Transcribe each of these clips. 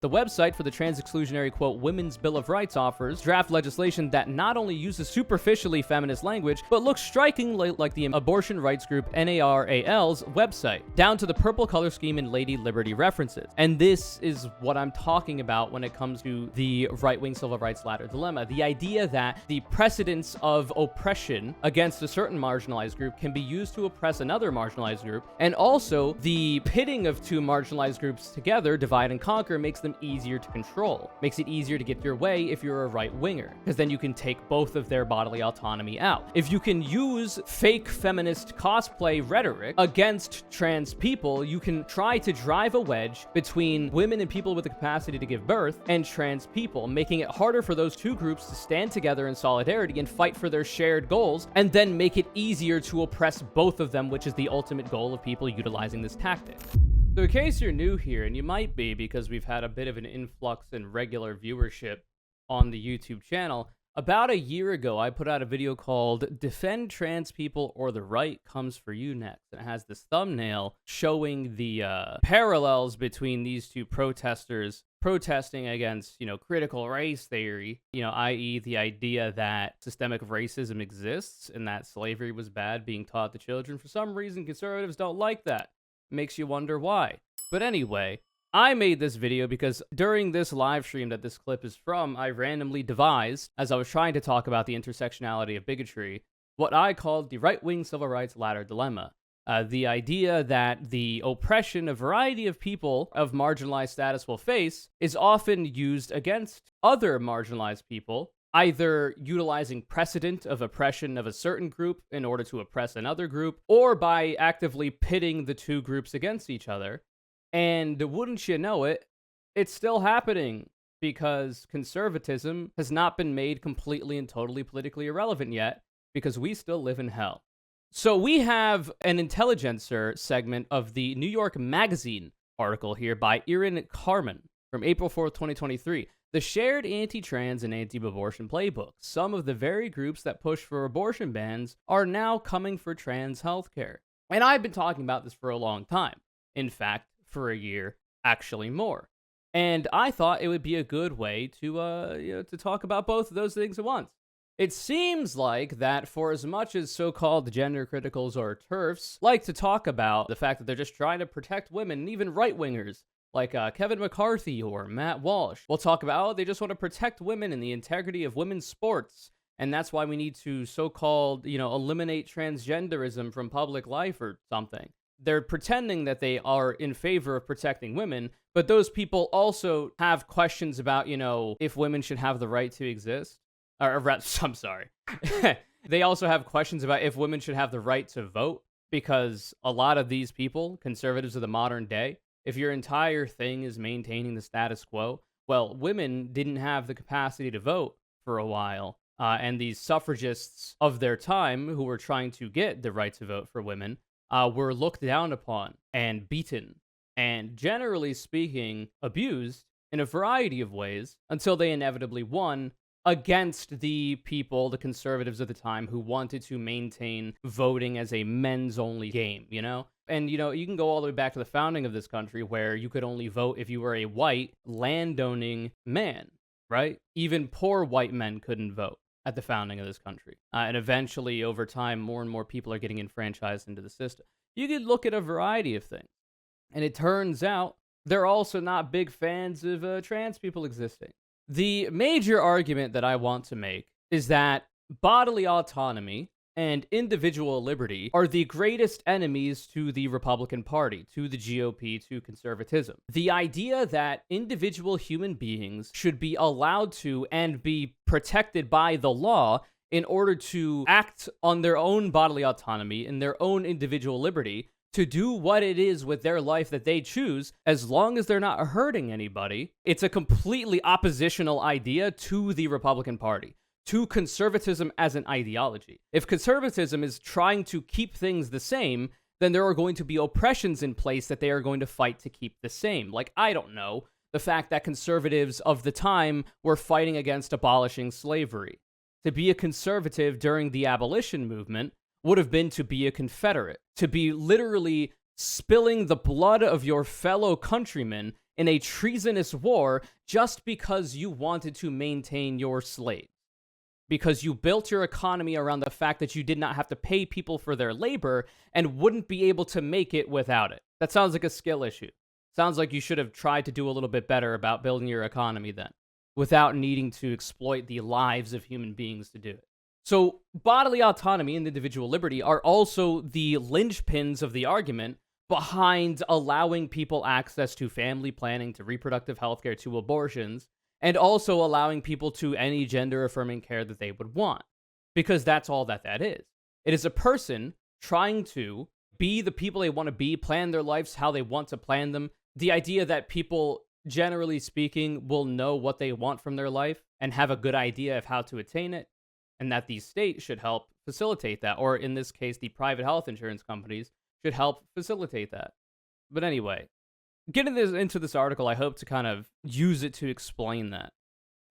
The website for the trans-exclusionary, quote, Women's Bill of Rights offers draft legislation that not only uses superficially feminist language, but looks strikingly like the abortion rights group NARAL's website, down to the purple color scheme and Lady Liberty references. And this is what I'm talking about when it comes to the right-wing civil rights ladder dilemma. The idea that the precedence of oppression against a certain marginalized group can be used to oppress another marginalized group, and also the pitting of two marginalized groups together, divide and conquer, makes them easier to control. Makes it easier to get your way if you're a right-winger, because then you can take both of their bodily autonomy out. If you can use fake feminist cosplay rhetoric against trans people, you can try to drive a wedge between women and people with the capacity to give birth and trans people, making it harder for those two groups to stand together in solidarity and fight for their shared goals, and then make it easier to oppress both of them, which is the ultimate goal of people utilizing this tactic. So in case you're new here, and you might be because we've had a bit of an influx in regular viewership on the YouTube channel, about a year ago, I put out a video called Defend Trans People or the Right Comes For You Next. And it has this thumbnail showing the parallels between these two protesters protesting against, critical race theory, i.e. the idea that systemic racism exists and that slavery was bad being taught to children. For some reason, conservatives don't like that. Makes you wonder why. But anyway, I made this video because during this live stream that this clip is from, I randomly devised, as I was trying to talk about the intersectionality of bigotry, what I called the right-wing civil rights ladder dilemma. The idea that the oppression a variety of people of marginalized status will face is often used against other marginalized people, either utilizing precedent of oppression of a certain group in order to oppress another group, or by actively pitting the two groups against each other. And wouldn't you know it, it's still happening, because conservatism has not been made completely and totally politically irrelevant yet, because we still live in hell. So we have an Intelligencer segment of the New York Magazine article here by Erin Carmen from April 4th, 2023. The shared anti-trans and anti-abortion playbook. Some of the very groups that push for abortion bans are now coming for trans healthcare. And I've been talking about this for a long time. In fact, for a year, actually more. And I thought it would be a good way to talk about both of those things at once. It seems like that for as much as so-called gender criticals or TERFs like to talk about the fact that they're just trying to protect women, and even right-wingers, like Kevin McCarthy or Matt Walsh, will talk about, they just want to protect women and the integrity of women's sports, and that's why we need to so-called, eliminate transgenderism from public life or something. They're pretending that they are in favor of protecting women, but those people also have questions about, if women should have the right to exist. I'm sorry. They also have questions about if women should have the right to vote, because a lot of these people, conservatives of the modern day, if your entire thing is maintaining the status quo, well, women didn't have the capacity to vote for a while. And these suffragists of their time, who were trying to get the right to vote for women, were looked down upon and beaten and, generally speaking, abused in a variety of ways until they inevitably won against the people, the conservatives of the time, who wanted to maintain voting as a men's-only game, And, you can go all the way back to the founding of this country, where you could only vote if you were a white, landowning man, right? Even poor white men couldn't vote at the founding of this country. And eventually, over time, more and more people are getting enfranchised into the system. You could look at a variety of things. And it turns out they're also not big fans of trans people existing. The major argument that I want to make is that bodily autonomy and individual liberty are the greatest enemies to the Republican Party, to the GOP, to conservatism. The idea that individual human beings should be allowed to and be protected by the law in order to act on their own bodily autonomy and their own individual liberty, to do what it is with their life that they choose, as long as they're not hurting anybody, it's a completely oppositional idea to the Republican Party, to conservatism as an ideology. If conservatism is trying to keep things the same, then there are going to be oppressions in place that they are going to fight to keep the same. Like, I don't know, the fact that conservatives of the time were fighting against abolishing slavery. To be a conservative during the abolition movement would have been to be a Confederate, to be literally spilling the blood of your fellow countrymen in a treasonous war just because you wanted to maintain your slaves. Because you built your economy around the fact that you did not have to pay people for their labor and wouldn't be able to make it without it. That sounds like a skill issue. Sounds like you should have tried to do a little bit better about building your economy then, without needing to exploit the lives of human beings to do it. So, bodily autonomy and individual liberty are also the linchpins of the argument behind allowing people access to family planning, to reproductive health care, to abortions, and also allowing people to any gender-affirming care that they would want. Because that's all that is. It is a person trying to be the people they want to be, plan their lives how they want to plan them. The idea that people, generally speaking, will know what they want from their life and have a good idea of how to attain it, and that the state should help facilitate that, or in this case, the private health insurance companies should help facilitate that. But anyway, getting into this article, I hope to kind of use it to explain that.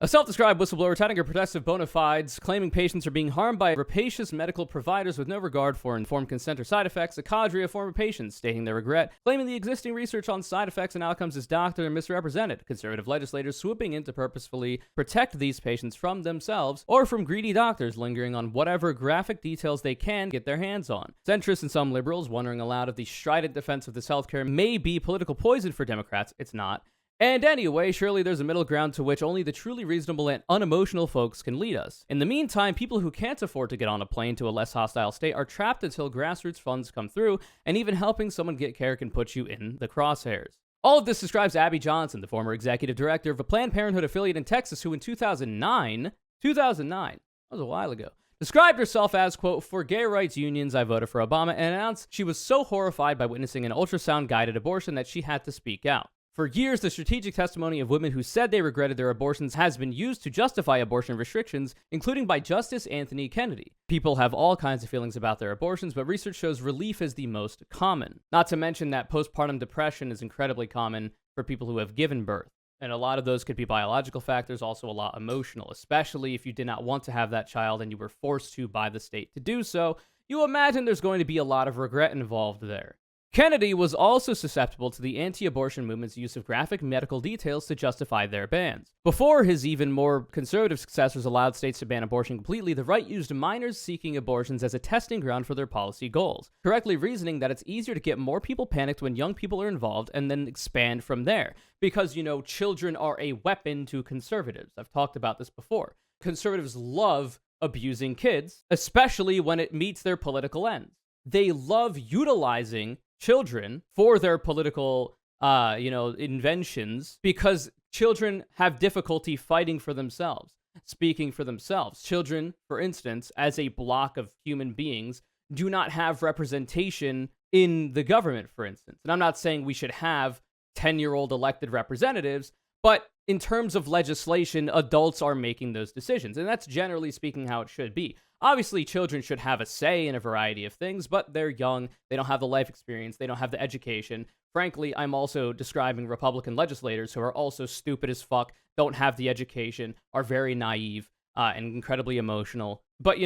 A self-described whistleblower touting her protective bona fides, claiming patients are being harmed by rapacious medical providers with no regard for informed consent or side effects, a cadre of former patients stating their regret, claiming the existing research on side effects and outcomes is doctored and misrepresented, conservative legislators swooping in to purposefully protect these patients from themselves or from greedy doctors lingering on whatever graphic details they can get their hands on. Centrists and some liberals wondering aloud if the strident defense of this healthcare may be political poison for Democrats. It's not. And anyway, surely there's a middle ground to which only the truly reasonable and unemotional folks can lead us. In the meantime, people who can't afford to get on a plane to a less hostile state are trapped until grassroots funds come through, and even helping someone get care can put you in the crosshairs. All of this describes Abby Johnson, the former executive director of a Planned Parenthood affiliate in Texas, who in 2009, that was a while ago, described herself as, quote, "For gay rights unions, I voted for Obama," and announced she was so horrified by witnessing an ultrasound-guided abortion that she had to speak out. For years, the strategic testimony of women who said they regretted their abortions has been used to justify abortion restrictions, including by Justice Anthony Kennedy. People have all kinds of feelings about their abortions, but research shows relief is the most common. Not to mention that postpartum depression is incredibly common for people who have given birth. And a lot of those could be biological factors, also a lot emotional, especially if you did not want to have that child and you were forced to by the state to do so. You imagine there's going to be a lot of regret involved there. Kennedy was also susceptible to the anti-abortion movement's use of graphic medical details to justify their bans. Before his even more conservative successors allowed states to ban abortion completely, the right used minors seeking abortions as a testing ground for their policy goals, correctly reasoning that it's easier to get more people panicked when young people are involved and then expand from there. Because, children are a weapon to conservatives. I've talked about this before. Conservatives love abusing kids, especially when it meets their political ends. They love utilizing children for their political, inventions, because children have difficulty fighting for themselves, speaking for themselves. Children, for instance, as a block of human beings, do not have representation in the government, for instance. And I'm not saying we should have 10-year-old elected representatives, but in terms of legislation, adults are making those decisions. And that's generally speaking how it should be. Obviously, children should have a say in a variety of things, but they're young, they don't have the life experience, they don't have the education. Frankly, I'm also describing Republican legislators who are also stupid as fuck, don't have the education, are very naive, and incredibly emotional. But,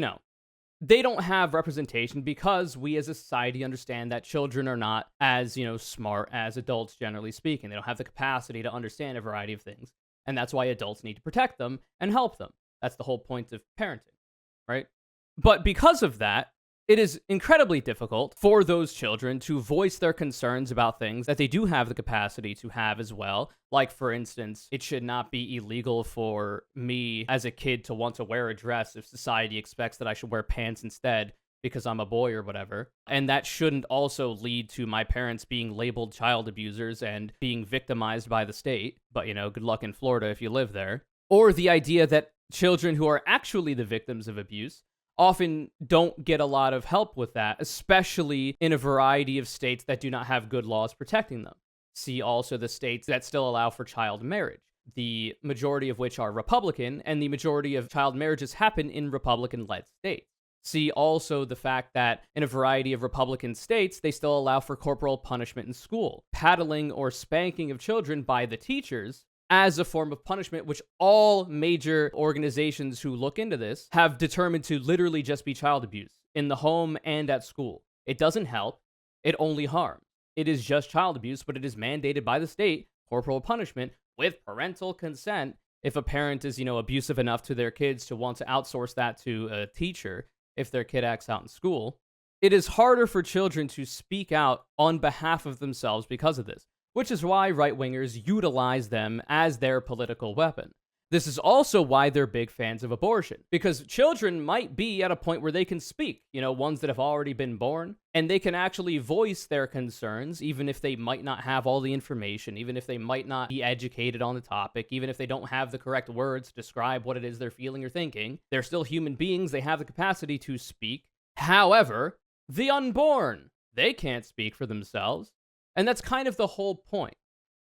they don't have representation because we as a society understand that children are not as, smart as adults, generally speaking. They don't have the capacity to understand a variety of things. And that's why adults need to protect them and help them. That's the whole point of parenting, right? But because of that, it is incredibly difficult for those children to voice their concerns about things that they do have the capacity to have as well. Like, for instance, it should not be illegal for me as a kid to want to wear a dress if society expects that I should wear pants instead because I'm a boy or whatever. And that shouldn't also lead to my parents being labeled child abusers and being victimized by the state. But, good luck in Florida if you live there. Or the idea that children who are actually the victims of abuse often don't get a lot of help with that, especially in a variety of states that do not have good laws protecting them. See also the states that still allow for child marriage, the majority of which are Republican, and the majority of child marriages happen in Republican-led states. See also the fact that in a variety of Republican states, they still allow for corporal punishment in school, paddling or spanking of children by the teachers as a form of punishment, which all major organizations who look into this have determined to literally just be child abuse in the home and at school. It doesn't help. It only harms. It is just child abuse, but it is mandated by the state corporal punishment with parental consent if a parent is, abusive enough to their kids to want to outsource that to a teacher if their kid acts out in school. It is harder for children to speak out on behalf of themselves because of this, which is why right-wingers utilize them as their political weapon. This is also why they're big fans of abortion, because children might be at a point where they can speak, ones that have already been born, and they can actually voice their concerns, even if they might not have all the information, even if they might not be educated on the topic, even if they don't have the correct words to describe what it is they're feeling or thinking. They're still human beings. They have the capacity to speak. However, the unborn, they can't speak for themselves. And that's kind of the whole point.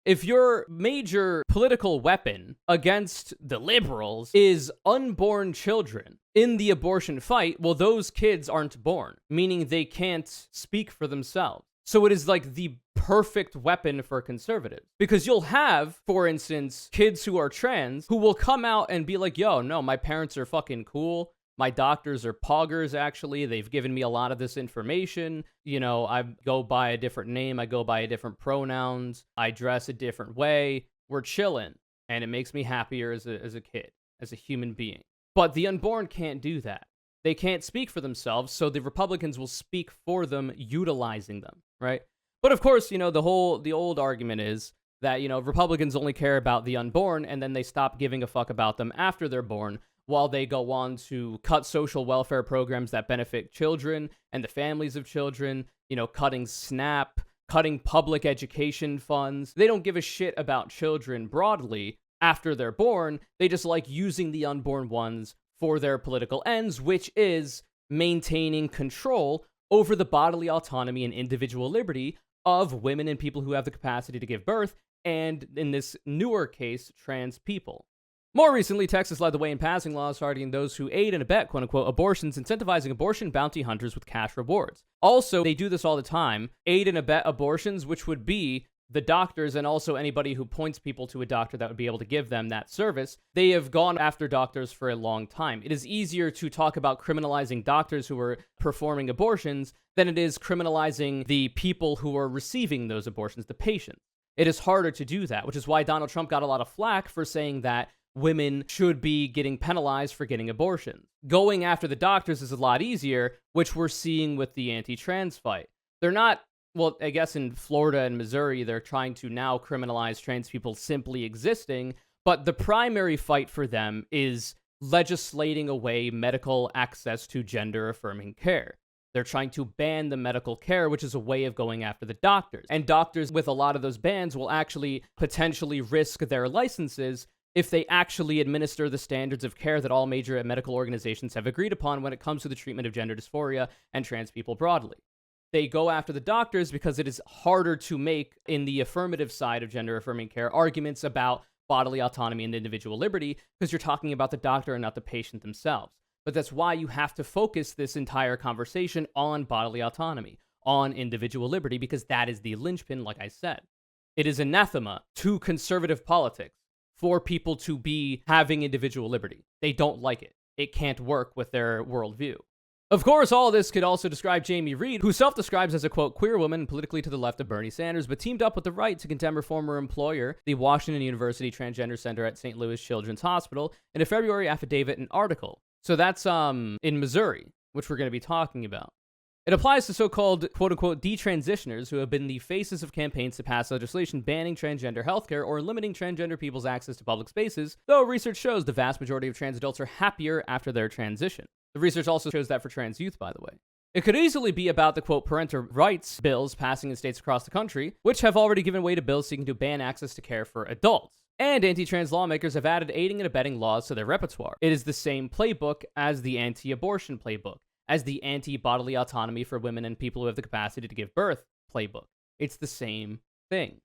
If your major political weapon against the liberals is unborn children in the abortion fight, well, those kids aren't born, meaning they can't speak for themselves. So it is like the perfect weapon for conservatives. Because you'll have, for instance, kids who are trans who will come out and be like, yo, no, my parents are fucking cool. My doctors are poggers, actually. They've given me a lot of this information. I go by a different name. I go by a different pronouns. I dress a different way. We're chilling. And it makes me happier as a kid, as a human being. But the unborn can't do that. They can't speak for themselves, so the Republicans will speak for them, utilizing them, right? But of course, the old argument is that, Republicans only care about the unborn, and then they stop giving a fuck about them after they're born, while they go on to cut social welfare programs that benefit children and the families of children, cutting SNAP, cutting public education funds. They don't give a shit about children broadly after they're born. They just like using the unborn ones for their political ends, which is maintaining control over the bodily autonomy and individual liberty of women and people who have the capacity to give birth, and in this newer case, trans people. More recently, Texas led the way in passing laws targeting those who aid and abet, quote-unquote, abortions, incentivizing abortion bounty hunters with cash rewards. Also, they do this all the time, aid and abet abortions, which would be the doctors and also anybody who points people to a doctor that would be able to give them that service. They have gone after doctors for a long time. It is easier to talk about criminalizing doctors who are performing abortions than it is criminalizing the people who are receiving those abortions, the patients. It is harder to do that, which is why Donald Trump got a lot of flack for saying that women should be getting penalized for getting abortions. Going after the doctors is a lot easier, which we're seeing with the anti-trans fight. They're not, well, I guess in Florida and Missouri, they're trying to now criminalize trans people simply existing, but the primary fight for them is legislating away medical access to gender-affirming care. They're trying to ban the medical care, which is a way of going after the doctors. And doctors with a lot of those bans will actually potentially risk their licenses if they actually administer the standards of care that all major medical organizations have agreed upon when it comes to the treatment of gender dysphoria and trans people broadly. They go after the doctors because it is harder to make, in the affirmative side of gender-affirming care, arguments about bodily autonomy and individual liberty, because you're talking about the doctor and not the patient themselves. But that's why you have to focus this entire conversation on bodily autonomy, on individual liberty, because that is the linchpin, like I said. It is anathema to conservative politics for people to be having individual liberty. They don't like it. It can't work with their worldview. Of course, all this could also describe Jamie Reed, who self-describes as a, quote, queer woman politically to the left of Bernie Sanders, but teamed up with the right to condemn her former employer, the Washington University Transgender Center at St. Louis Children's Hospital, in a February affidavit and article. So that's in Missouri, which we're going to be talking about. It applies to so-called, quote-unquote, detransitioners who have been the faces of campaigns to pass legislation banning transgender healthcare or limiting transgender people's access to public spaces, though research shows the vast majority of trans adults are happier after their transition. The research also shows that for trans youth, by the way. It could easily be about the, quote, parental rights bills passing in states across the country, which have already given way to bills seeking to ban access to care for adults. And anti-trans lawmakers have added aiding and abetting laws to their repertoire. It is the same playbook as the anti-abortion playbook, as the anti-bodily autonomy for women and people who have the capacity to give birth playbook. It's the same thing.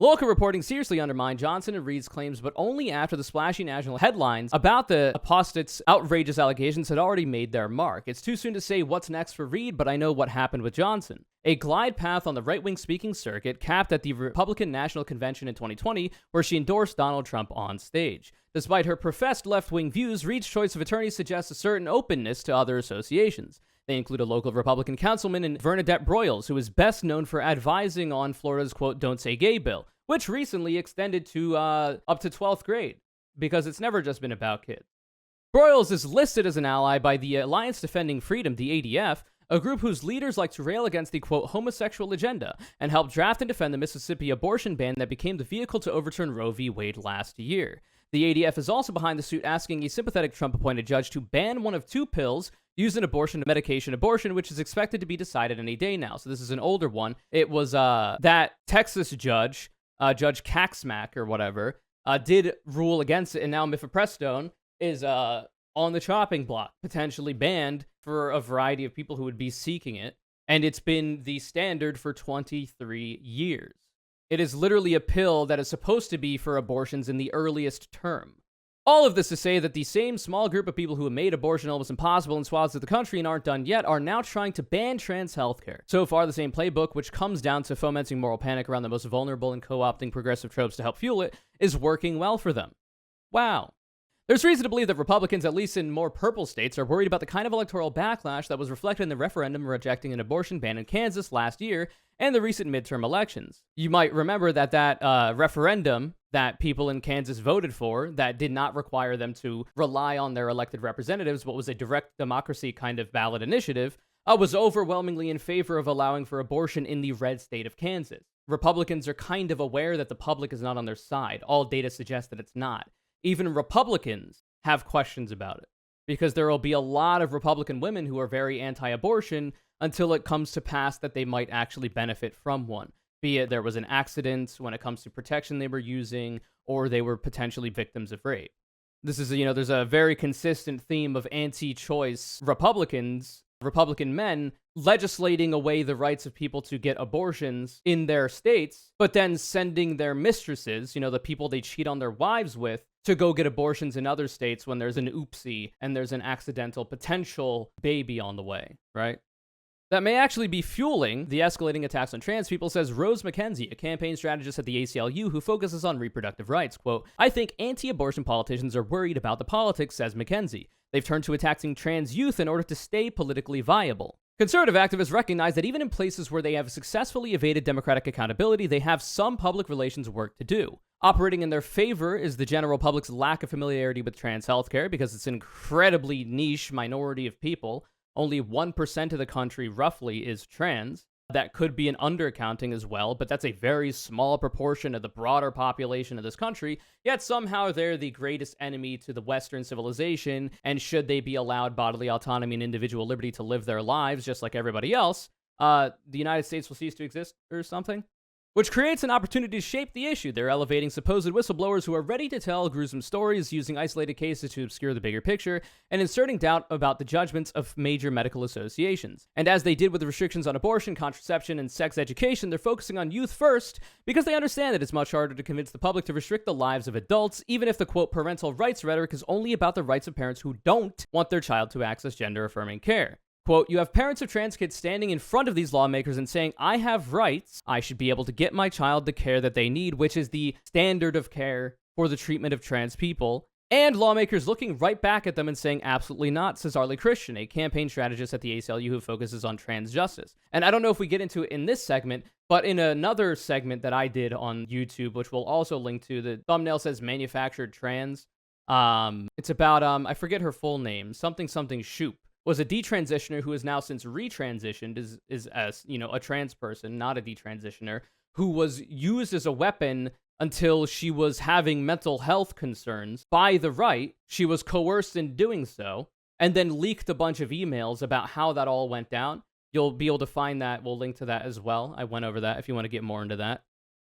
Local reporting seriously undermined Johnson and Reed's claims, but only after the splashy national headlines about the apostates' outrageous allegations had already made their mark. It's too soon to say what's next for Reed, but I know what happened with Johnson. A glide path on the right-wing speaking circuit capped at the Republican National Convention in 2020, where she endorsed Donald Trump on stage. Despite her professed left-wing views, Reed's choice of attorneys suggests a certain openness to other associations. They include a local Republican councilman in Bernadette Broyles, who is best known for advising on Florida's, quote, Don't Say Gay bill, which recently extended to up to 12th grade, because it's never just been about kids. Broyles is listed as an ally by the Alliance Defending Freedom, the ADF, a group whose leaders like to rail against the, quote, homosexual agenda, and helped draft and defend the Mississippi abortion ban that became the vehicle to overturn Roe v. Wade last year. The ADF is also behind the suit asking a sympathetic Trump-appointed judge to ban one of two pills used in abortion medication abortion, which is expected to be decided any day now. So this is an older one. It was that Texas judge, Judge Kacsmack or whatever, did rule against it, and now mifepristone is on the chopping block, potentially banned for a variety of people who would be seeking it, and it's been the standard for 23 years. It is literally a pill that is supposed to be for abortions in the earliest term. All of this to say that the same small group of people who have made abortion almost impossible in swaths of the country and aren't done yet are now trying to ban trans healthcare. So far, the same playbook, which comes down to fomenting moral panic around the most vulnerable and co-opting progressive tropes to help fuel it, is working well for them. Wow. There's reason to believe that Republicans, at least in more purple states, are worried about the kind of electoral backlash that was reflected in the referendum rejecting an abortion ban in Kansas last year and the recent midterm elections. You might remember that referendum that people in Kansas voted for that did not require them to rely on their elected representatives, but was a direct democracy kind of ballot initiative, was overwhelmingly in favor of allowing for abortion in the red state of Kansas. Republicans are kind of aware that the public is not on their side. All data suggests that it's not. Even Republicans have questions about it, because there will be a lot of Republican women who are very anti-abortion until it comes to pass that they might actually benefit from one. Be it there was an accident when it comes to protection they were using, or they were potentially victims of rape. This is, there's a very consistent theme of anti-choice Republican men legislating away the rights of people to get abortions in their states, but then sending their mistresses, the people they cheat on their wives with, to go get abortions in other states when there's an oopsie and there's an accidental potential baby on the way, right? That may actually be fueling the escalating attacks on trans people, says Rose McKenzie, a campaign strategist at the ACLU who focuses on reproductive rights. Quote, I think anti-abortion politicians are worried about the politics, says McKenzie. They've turned to attacking trans youth in order to stay politically viable. Conservative activists recognize that even in places where they have successfully evaded democratic accountability, they have some public relations work to do. Operating in their favor is the general public's lack of familiarity with trans healthcare, because it's an incredibly niche minority of people. Only 1% of the country, roughly, is trans. That could be an undercounting as well, but that's a very small proportion of the broader population of this country, yet somehow they're the greatest enemy to the Western civilization, and should they be allowed bodily autonomy and individual liberty to live their lives just like everybody else, the United States will cease to exist or something? Which creates an opportunity to shape the issue. They're elevating supposed whistleblowers who are ready to tell gruesome stories, using isolated cases to obscure the bigger picture, and inserting doubt about the judgments of major medical associations. And as they did with the restrictions on abortion, contraception, and sex education, they're focusing on youth first, because they understand that it's much harder to convince the public to restrict the lives of adults, even if the, quote, parental rights rhetoric is only about the rights of parents who don't want their child to access gender-affirming care. Quote, you have parents of trans kids standing in front of these lawmakers and saying, I have rights, I should be able to get my child the care that they need, which is the standard of care for the treatment of trans people. And lawmakers looking right back at them and saying, absolutely not, says Arlie Christian, a campaign strategist at the ACLU who focuses on trans justice. And I don't know if we get into it in this segment, but in another segment that I did on YouTube, which we'll also link to, the thumbnail says manufactured trans. It's about, I forget her full name, something Shoop. Was a detransitioner who has now since retransitioned, is as, a trans person, not a detransitioner, who was used as a weapon until she was having mental health concerns by the right. She was coerced in doing so, and then leaked a bunch of emails about how that all went down. You'll be able to find that. We'll link to that as well. I went over that if you want to get more into that.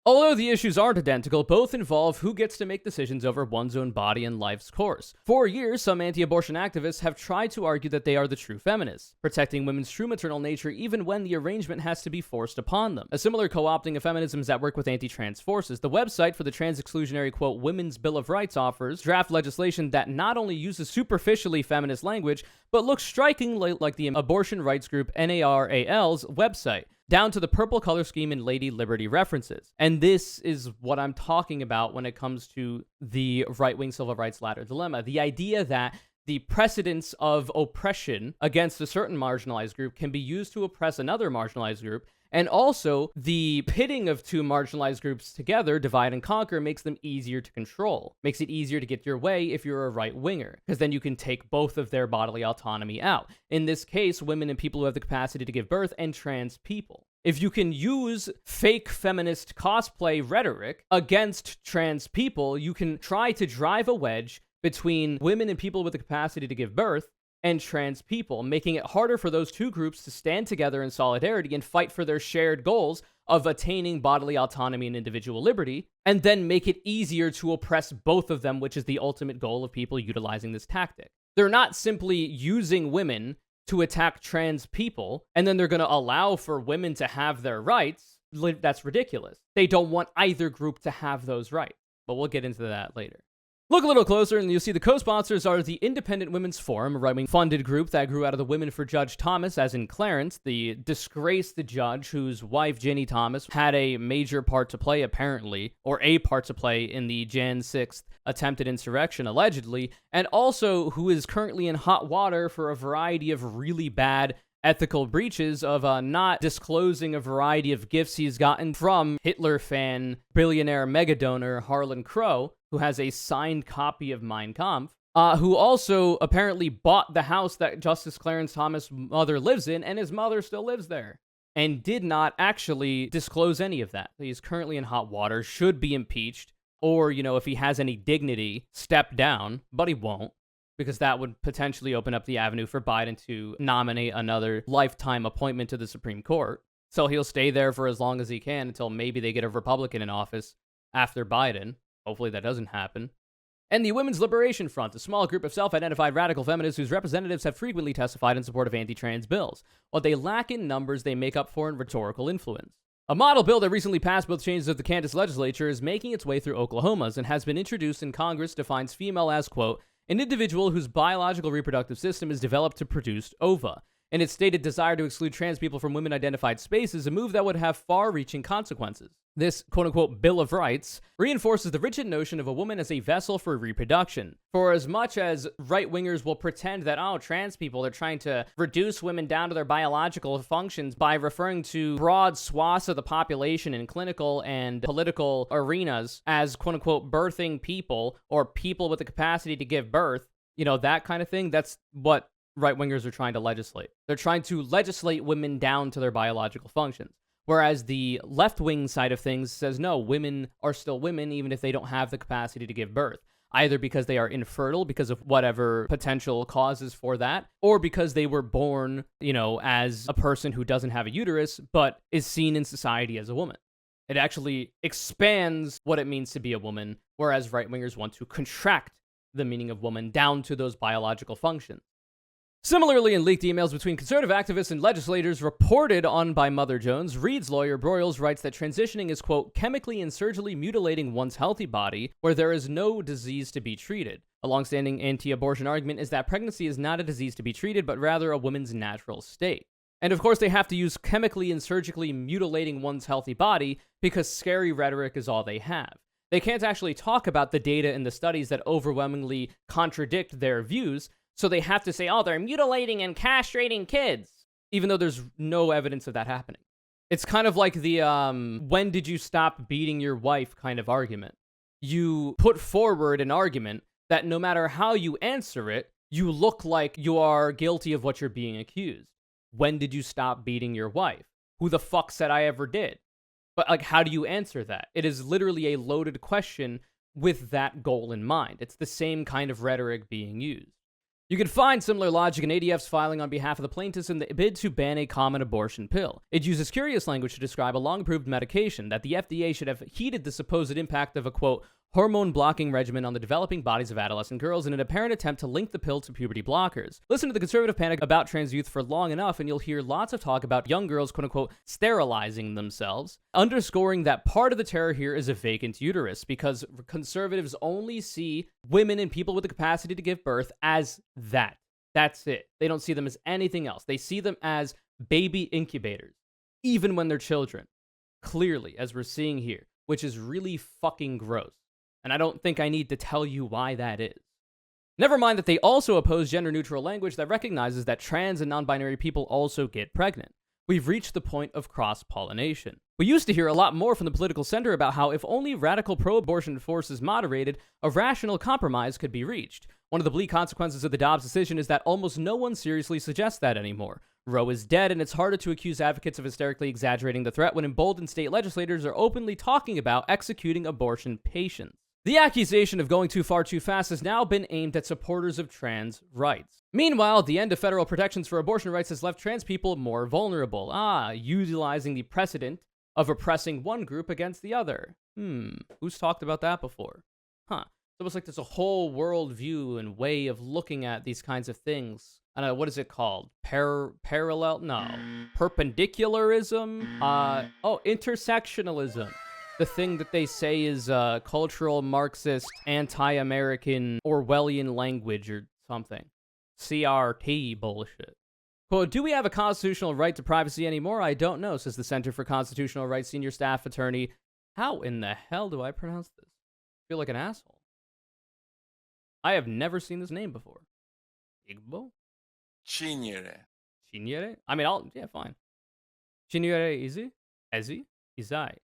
Although the issues aren't identical, both involve who gets to make decisions over one's own body and life's course. For years, some anti-abortion activists have tried to argue that they are the true feminists, protecting women's true maternal nature even when the arrangement has to be forced upon them. A similar co-opting of feminism is at work with anti-trans forces. The website for the trans-exclusionary, quote, Women's Bill of Rights offers draft legislation that not only uses superficially feminist language, but looks strikingly like the abortion rights group NARAL's website, down to the purple color scheme and Lady Liberty references. And this is what I'm talking about when it comes to the right-wing civil rights ladder dilemma. The idea that the precedence of oppression against a certain marginalized group can be used to oppress another marginalized group. And also, the pitting of two marginalized groups together, divide and conquer, makes them easier to control. Makes it easier to get your way if you're a right-winger, because then you can take both of their bodily autonomy out. In this case, women and people who have the capacity to give birth, and trans people. If you can use fake feminist cosplay rhetoric against trans people, you can try to drive a wedge between women and people with the capacity to give birth and trans people, making it harder for those two groups to stand together in solidarity and fight for their shared goals of attaining bodily autonomy and individual liberty, and then make it easier to oppress both of them, which is the ultimate goal of people utilizing this tactic. They're not simply using women to attack trans people, and then they're going to allow for women to have their rights. That's ridiculous. They don't want either group to have those rights, but we'll get into that later. Look a little closer, and you'll see the co-sponsors are the Independent Women's Forum, a right-wing funded group that grew out of the Women for Judge Thomas, as in Clarence, the disgraced judge whose wife, Ginny Thomas, had a major part to play, apparently, or a part to play in the Jan 6th attempted insurrection, allegedly, and also who is currently in hot water for a variety of really bad ethical breaches of not disclosing a variety of gifts he's gotten from Hitler fan, billionaire megadonor Harlan Crow, who has a signed copy of Mein Kampf, who also apparently bought the house that Justice Clarence Thomas' mother lives in, and his mother still lives there, and did not actually disclose any of that. He's currently in hot water, should be impeached, or, if he has any dignity, step down, but he won't, because that would potentially open up the avenue for Biden to nominate another lifetime appointment to the Supreme Court. So he'll stay there for as long as he can until maybe they get a Republican in office after Biden. Hopefully that doesn't happen. And the Women's Liberation Front, a small group of self-identified radical feminists whose representatives have frequently testified in support of anti-trans bills. What they lack in numbers, they make up for in rhetorical influence. A model bill that recently passed both changes of the Kansas legislature is making its way through Oklahoma's and has been introduced in Congress, defines female as, quote, an individual whose biological reproductive system is developed to produce ova. In its stated desire to exclude trans people from women-identified spaces, a move that would have far-reaching consequences. This quote-unquote Bill of Rights reinforces the rigid notion of a woman as a vessel for reproduction. For as much as right-wingers will pretend that, trans people are trying to reduce women down to their biological functions by referring to broad swaths of the population in clinical and political arenas as quote-unquote birthing people or people with the capacity to give birth, that kind of thing, that's what right-wingers are trying to legislate. They're trying to legislate women down to their biological functions. Whereas the left-wing side of things says, no, women are still women even if they don't have the capacity to give birth. Either because they are infertile because of whatever potential causes for that, or because they were born, as a person who doesn't have a uterus, but is seen in society as a woman. It actually expands what it means to be a woman, whereas right-wingers want to contract the meaning of woman down to those biological functions. Similarly, in leaked emails between conservative activists and legislators reported on by Mother Jones, Reed's lawyer, Broyles, writes that transitioning is, quote, chemically and surgically mutilating one's healthy body where there is no disease to be treated. A longstanding anti-abortion argument is that pregnancy is not a disease to be treated, but rather a woman's natural state. And of course, they have to use chemically and surgically mutilating one's healthy body because scary rhetoric is all they have. They can't actually talk about the data and the studies that overwhelmingly contradict their views, so they have to say, they're mutilating and castrating kids, even though there's no evidence of that happening. It's kind of like the, when did you stop beating your wife kind of argument. You put forward an argument that no matter how you answer it, you look like you are guilty of what you're being accused. When did you stop beating your wife? Who the fuck said I ever did? But, how do you answer that? It is literally a loaded question with that goal in mind. It's the same kind of rhetoric being used. You can find similar logic in ADF's filing on behalf of the plaintiffs in the bid to ban a common abortion pill. It uses curious language to describe a long-approved medication that the FDA should have heeded the supposed impact of a, quote, hormone-blocking regimen on the developing bodies of adolescent girls in an apparent attempt to link the pill to puberty blockers. Listen to the conservative panic about trans youth for long enough, and you'll hear lots of talk about young girls, quote-unquote, sterilizing themselves, underscoring that part of the terror here is a vacant uterus, because conservatives only see women and people with the capacity to give birth as that. That's it. They don't see them as anything else. They see them as baby incubators, even when they're children, clearly, as we're seeing here, which is really fucking gross. And I don't think I need to tell you why that is. Never mind that they also oppose gender-neutral language that recognizes that trans and non-binary people also get pregnant. We've reached the point of cross-pollination. We used to hear a lot more from the political center about how if only radical pro-abortion forces moderated, a rational compromise could be reached. One of the bleak consequences of the Dobbs decision is that almost no one seriously suggests that anymore. Roe is dead, and it's harder to accuse advocates of hysterically exaggerating the threat when emboldened state legislators are openly talking about executing abortion patients. The accusation of going too far too fast has now been aimed at supporters of trans rights. Meanwhile, the end of federal protections for abortion rights has left trans people more vulnerable. Utilizing the precedent of oppressing one group against the other. Who's talked about that before? It's almost like there's a whole worldview and way of looking at these kinds of things. I don't know, what is it called? Parallel? No. Perpendicularism? Intersectionalism. The thing that they say is cultural, Marxist, anti-American, Orwellian language or something. CRT bullshit. Quote, do we have a constitutional right to privacy anymore? I don't know, says the Center for Constitutional Rights senior staff attorney. How in the hell do I pronounce this? I feel like an asshole. I have never seen this name before. Igbo? Chinyere. Chinyere? I mean, yeah, fine. Chinyere Izi? Ezi? Izai.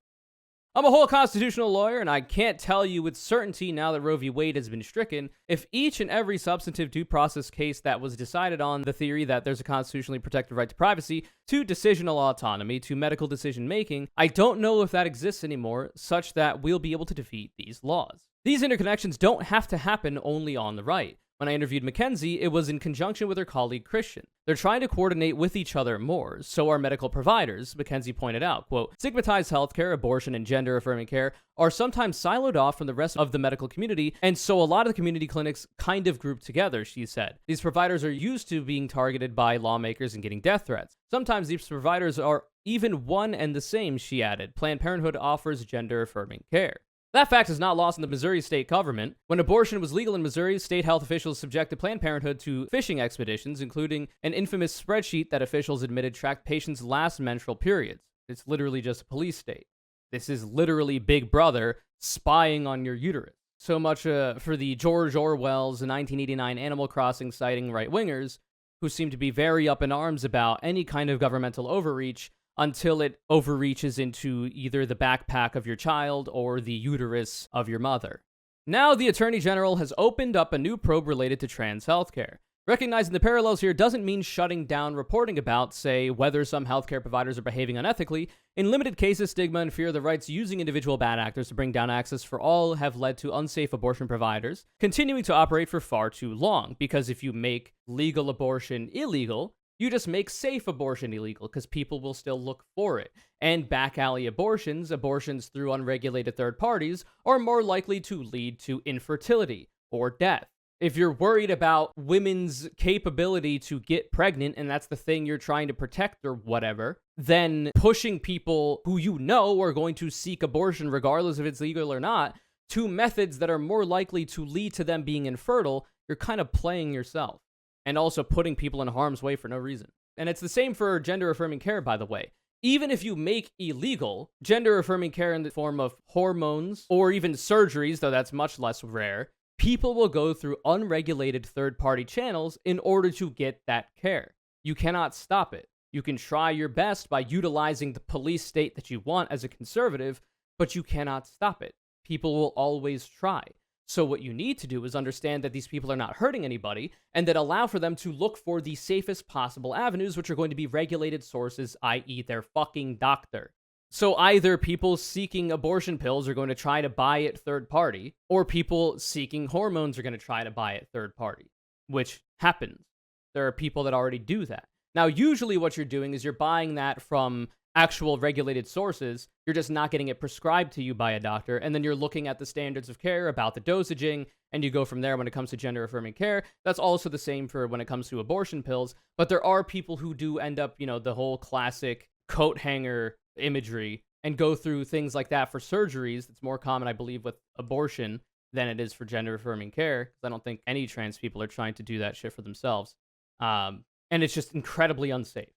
I'm a whole constitutional lawyer, and I can't tell you with certainty now that Roe v. Wade has been stricken, if each and every substantive due process case that was decided on the theory that there's a constitutionally protected right to privacy, to decisional autonomy, to medical decision-making, I don't know if that exists anymore, such that we'll be able to defeat these laws. These interconnections don't have to happen only on the right. When I interviewed Mackenzie, it was in conjunction with her colleague Christian. They're trying to coordinate with each other more. So are medical providers, Mackenzie pointed out. Quote, stigmatized healthcare, abortion, and gender-affirming care are sometimes siloed off from the rest of the medical community, and so a lot of the community clinics kind of group together, she said. These providers are used to being targeted by lawmakers and getting death threats. Sometimes these providers are even one and the same, she added. Planned Parenthood offers gender-affirming care. That fact is not lost in the Missouri state government. When abortion was legal in Missouri, state health officials subjected Planned Parenthood to fishing expeditions, including an infamous spreadsheet that officials admitted tracked patients' last menstrual periods. It's literally just a police state. This is literally Big Brother spying on your uterus. So much for the George Orwell's 1989 Animal Crossing citing right-wingers, who seem to be very up in arms about any kind of governmental overreach until it overreaches into either the backpack of your child or the uterus of your mother. Now the Attorney General has opened up a new probe related to trans healthcare. Recognizing the parallels here doesn't mean shutting down reporting about, say, whether some healthcare providers are behaving unethically. In limited cases, stigma and fear of the rights using individual bad actors to bring down access for all have led to unsafe abortion providers continuing to operate for far too long, because if you make legal abortion illegal, you just make safe abortion illegal because people will still look for it. And back alley abortions through unregulated third parties, are more likely to lead to infertility or death. If you're worried about women's capability to get pregnant, and that's the thing you're trying to protect or whatever, then pushing people who you know are going to seek abortion regardless if it's legal or not, to methods that are more likely to lead to them being infertile, you're kind of playing yourself. And also putting people in harm's way for no reason. And it's the same for gender-affirming care, by the way. Even if you make illegal gender-affirming care in the form of hormones or even surgeries, though that's much less rare, people will go through unregulated third-party channels in order to get that care. You cannot stop it. You can try your best by utilizing the police state that you want as a conservative, but you cannot stop it. People will always try. So what you need to do is understand that these people are not hurting anybody, and then allow for them to look for the safest possible avenues, which are going to be regulated sources, i.e. their fucking doctor. So either people seeking abortion pills are going to try to buy it third party, or people seeking hormones are going to try to buy it third party, which happens. There are people that already do that. Now, usually what you're doing is you're buying that from actual regulated sources. You're just not getting it prescribed to you by a doctor, and then you're looking at the standards of care about the dosaging, and you go from there when it comes to gender-affirming care. That's also the same for when it comes to abortion pills, but there are people who do end up, the whole classic coat hanger imagery, and go through things like that for surgeries. It's more common, I believe, with abortion than it is for gender-affirming care, because I don't think any trans people are trying to do that shit for themselves. And it's just incredibly unsafe.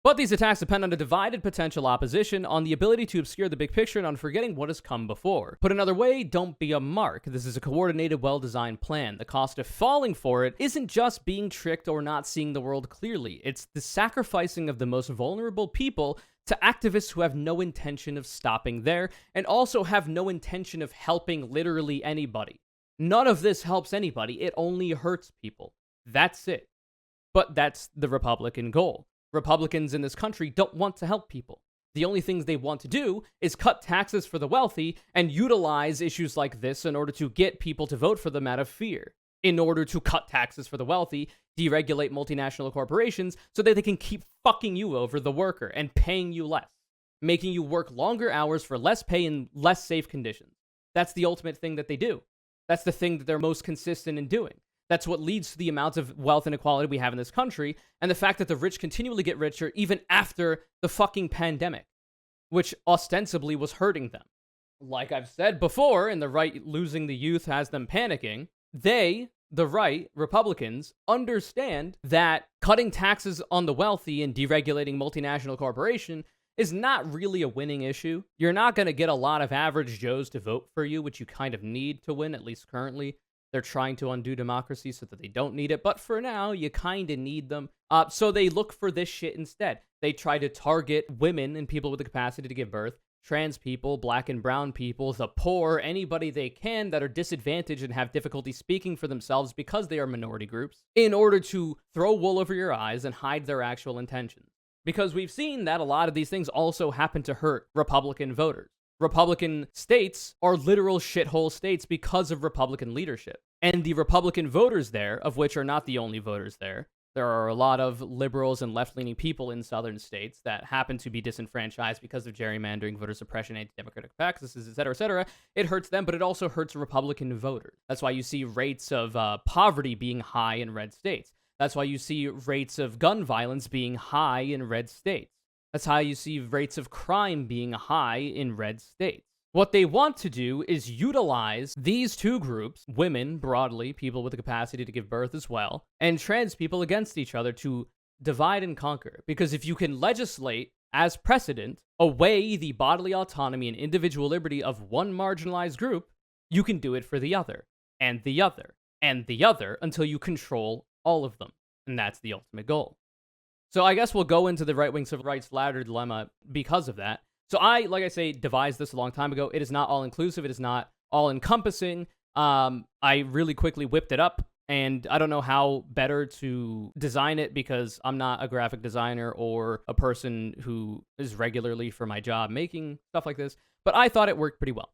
But these attacks depend on a divided potential opposition, on the ability to obscure the big picture, and on forgetting what has come before. Put another way, don't be a mark. This is a coordinated, well-designed plan. The cost of falling for it isn't just being tricked or not seeing the world clearly. It's the sacrificing of the most vulnerable people to activists who have no intention of stopping there, and also have no intention of helping literally anybody. None of this helps anybody. It only hurts people. That's it. But that's the Republican goal. Republicans in this country don't want to help people. The only things they want to do is cut taxes for the wealthy and utilize issues like this in order to get people to vote for them out of fear. In order to cut taxes for the wealthy, deregulate multinational corporations so that they can keep fucking you over, the worker, and paying you less. Making you work longer hours for less pay and less safe conditions. That's the ultimate thing that they do. That's the thing that they're most consistent in doing. That's what leads to the amount of wealth inequality we have in this country, and the fact that the rich continually get richer even after the fucking pandemic, which ostensibly was hurting them. Like I've said before, and the right losing the youth has them panicking, they, the right, Republicans, understand that cutting taxes on the wealthy and deregulating multinational corporation is not really a winning issue. You're not going to get a lot of average Joes to vote for you, which you kind of need to win, at least currently. They're trying to undo democracy so that they don't need it, but for now, you kind of need them. So they look for this shit instead. They try to target women and people with the capacity to give birth, trans people, black and brown people, the poor, anybody they can that are disadvantaged and have difficulty speaking for themselves because they are minority groups, in order to throw wool over your eyes and hide their actual intentions. Because we've seen that a lot of these things also happen to hurt Republican voters. Republican states are literal shithole states because of Republican leadership. And the Republican voters there, of which are not the only voters there, there are a lot of liberals and left-leaning people in southern states that happen to be disenfranchised because of gerrymandering, voter suppression, anti-democratic practices, etc., etc. It hurts them, but it also hurts Republican voters. That's why you see rates of poverty being high in red states. That's why you see rates of gun violence being high in red states. That's how you see rates of crime being high in red states. What they want to do is utilize these two groups, women broadly, people with the capacity to give birth as well, and trans people against each other to divide and conquer. Because if you can legislate as precedent away the bodily autonomy and individual liberty of one marginalized group, you can do it for the other, and the other, and the other, until you control all of them. And that's the ultimate goal. So I guess we'll go into the right-wing civil rights ladder dilemma because of that. So I, like I say, devised this a long time ago. It is not all-inclusive. It is not all-encompassing. I really quickly whipped it up, and I don't know how better to design it because I'm not a graphic designer or a person who is regularly for my job making stuff like this, but I thought it worked pretty well.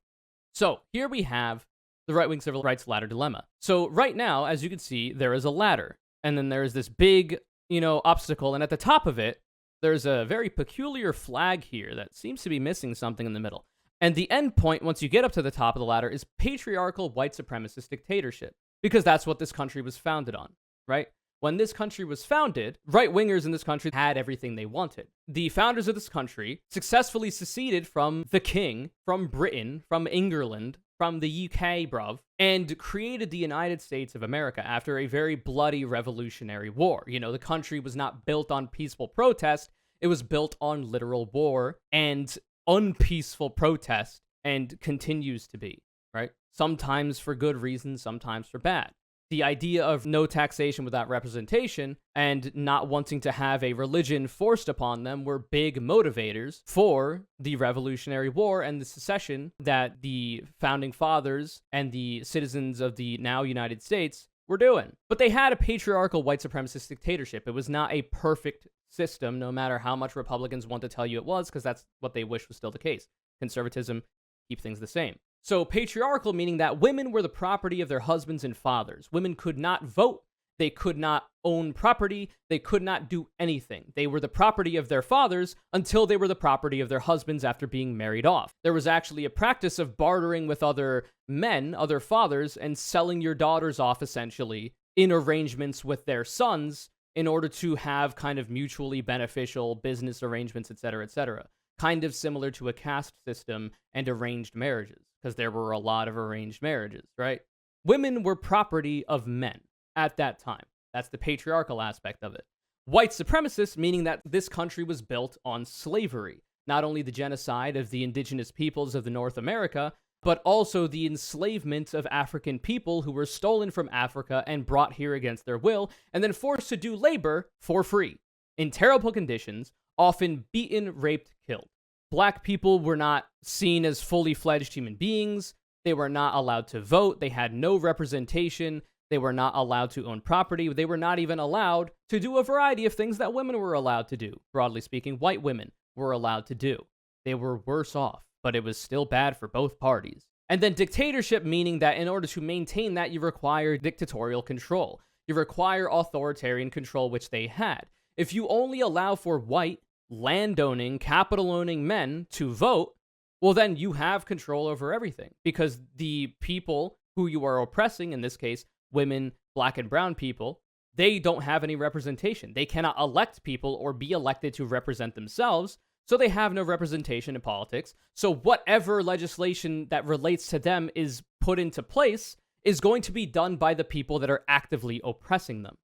So here we have the right-wing civil rights ladder dilemma. So right now, as you can see, there is a ladder, and then there is this big obstacle, and at the top of it, there's a very peculiar flag here that seems to be missing something in the middle. And the end point, once you get up to the top of the ladder, is patriarchal white supremacist dictatorship, because that's what this country was founded on, right? When this country was founded, right-wingers in this country had everything they wanted. The founders of this country successfully seceded from the king, from Britain, from England, from the UK, bruv, and created the United States of America after a very bloody revolutionary war. The country was not built on peaceful protest, it was built on literal war and unpeaceful protest, and continues to be, right? Sometimes for good reasons, sometimes for bad. The idea of no taxation without representation and not wanting to have a religion forced upon them were big motivators for the Revolutionary War and the secession that the founding fathers and the citizens of the now United States were doing. But they had a patriarchal white supremacist dictatorship. It was not a perfect system, no matter how much Republicans want to tell you it was, because that's what they wish was still the case. Conservatism, keep things the same. So patriarchal, meaning that women were the property of their husbands and fathers. Women could not vote. They could not own property. They could not do anything. They were the property of their fathers until they were the property of their husbands after being married off. There was actually a practice of bartering with other men, other fathers, and selling your daughters off, essentially, in arrangements with their sons in order to have kind of mutually beneficial business arrangements, etc., etc. Kind of similar to a caste system and arranged marriages, because there were a lot of arranged marriages, right? Women were property of men at that time. That's the patriarchal aspect of it. White supremacists, meaning that this country was built on slavery. Not only the genocide of the indigenous peoples of the North America, but also the enslavement of African people who were stolen from Africa and brought here against their will, and then forced to do labor for free, in terrible conditions, often beaten, raped, killed. Black people were not seen as fully fledged human beings. They were not allowed to vote. They had no representation. They were not allowed to own property. They were not even allowed to do a variety of things that women were allowed to do. Broadly speaking, white women were allowed to do. They were worse off, but it was still bad for both parties. And then dictatorship, meaning that in order to maintain that, you require dictatorial control. You require authoritarian control, which they had. If you only allow for white, landowning, capital-owning men to vote, well, then you have control over everything. Because the people who you are oppressing, in this case, women, black and brown people, they don't have any representation. They cannot elect people or be elected to represent themselves, so they have no representation in politics. So whatever legislation that relates to them is put into place is going to be done by the people that are actively oppressing them.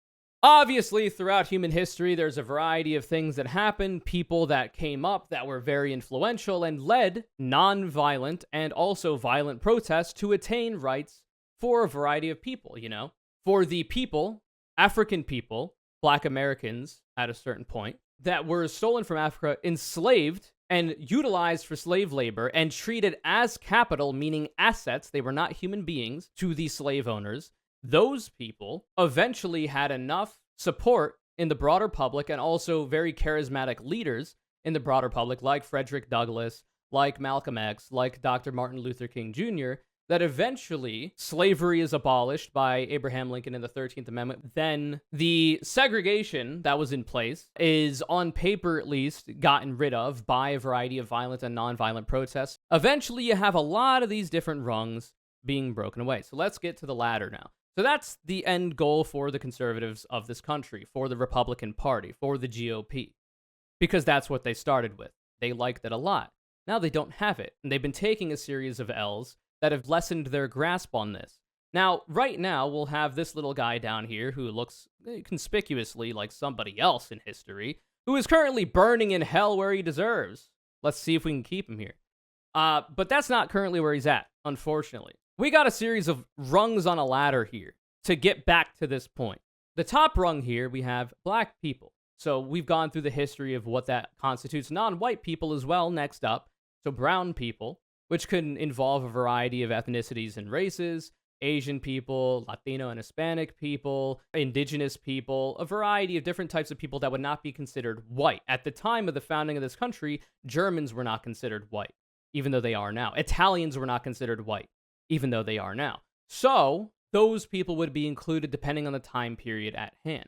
Obviously, throughout human history, there's a variety of things that happen, people that came up that were very influential and led non-violent and also violent protests to attain rights for a variety of people, For the people, African people, Black Americans at a certain point, that were stolen from Africa, enslaved, and utilized for slave labor, and treated as capital, meaning assets, they were not human beings, to the slave owners. Those people eventually had enough support in the broader public and also very charismatic leaders in the broader public, like Frederick Douglass, like Malcolm X, like Dr. Martin Luther King Jr., that eventually slavery is abolished by Abraham Lincoln in the 13th Amendment. Then the segregation that was in place is, on paper at least, gotten rid of by a variety of violent and nonviolent protests. Eventually, you have a lot of these different rungs being broken away. So let's get to the ladder now. So that's the end goal for the conservatives of this country, for the Republican Party, for the GOP, because that's what they started with. They liked it a lot. Now they don't have it, and they've been taking a series of L's that have lessened their grasp on this. Now, right now, we'll have this little guy down here who looks conspicuously like somebody else in history, who is currently burning in hell where he deserves. Let's see if we can keep him here. But that's not currently where he's at, unfortunately. We got a series of rungs on a ladder here to get back to this point. The top rung here, we have black people. So we've gone through the history of what that constitutes. Non-white people as well, next up. So brown people, which could involve a variety of ethnicities and races, Asian people, Latino and Hispanic people, indigenous people, a variety of different types of people that would not be considered white. At the time of the founding of this country, Germans were not considered white, even though they are now. Italians were not considered white, even though they are now. So those people would be included depending on the time period at hand.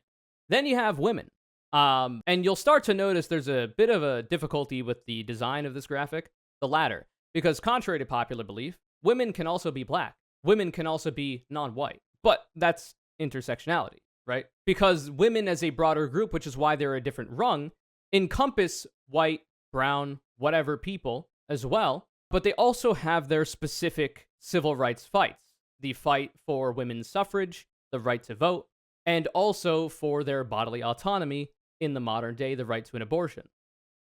Then you have women. And you'll start to notice there's a bit of a difficulty with the design of this graphic, the ladder. Because contrary to popular belief, women can also be black. Women can also be non-white. But that's intersectionality, right? Because women as a broader group, which is why they're a different rung, encompass white, brown, whatever people as well. But they also have their specific civil rights fights. The fight for women's suffrage, the right to vote, and also for their bodily autonomy in the modern day, the right to an abortion.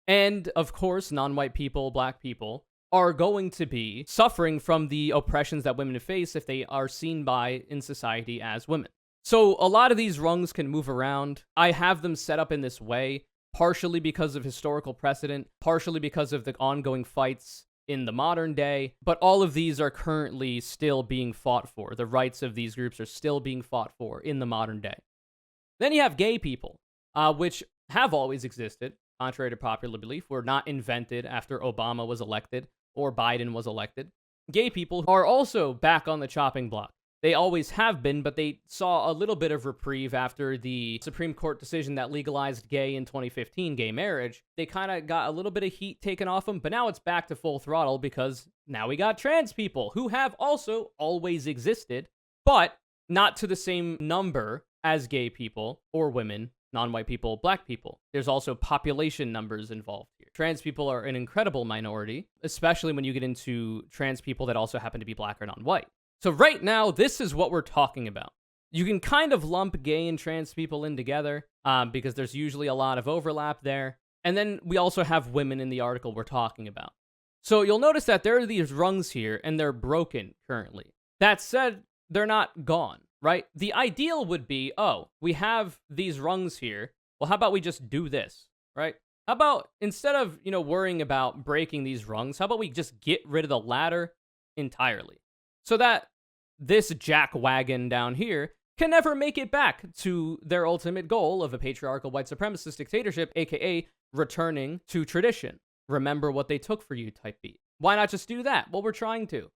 And, of course, non-white people, black people, are going to be suffering from the oppressions that women face if they are seen by in society as women. So a lot of these rungs can move around. I have them set up in this way, partially because of historical precedent, partially because of the ongoing fights in the modern day, but all of these are currently still being fought for. The rights of these groups are still being fought for in the modern day. Then you have gay people, which have always existed, contrary to popular belief, were not invented after Obama was elected or Biden was elected. Gay people are also back on the chopping block. They always have been, but they saw a little bit of reprieve after the Supreme Court decision that legalized gay in 2015, gay marriage. They kind of got a little bit of heat taken off them, but now it's back to full throttle because now we got trans people who have also always existed, but not to the same number as gay people or women, non-white people, black people. There's also population numbers involved here. Trans people are an incredible minority, especially when you get into trans people that also happen to be black or non-white. So right now, this is what we're talking about. You can kind of lump gay and trans people in together because there's usually a lot of overlap there. And then we also have women in the article we're talking about. So you'll notice that there are these rungs here, and they're broken currently. That said, they're not gone, right? The ideal would be, oh, we have these rungs here. Well, how about we just do this, right? How about instead of, worrying about breaking these rungs, how about we just get rid of the ladder entirely? So that this jackwagon down here can never make it back to their ultimate goal of a patriarchal white supremacist dictatorship, aka returning to tradition. Remember what they took for you, type beat. Why not just do that? Well, we're trying to.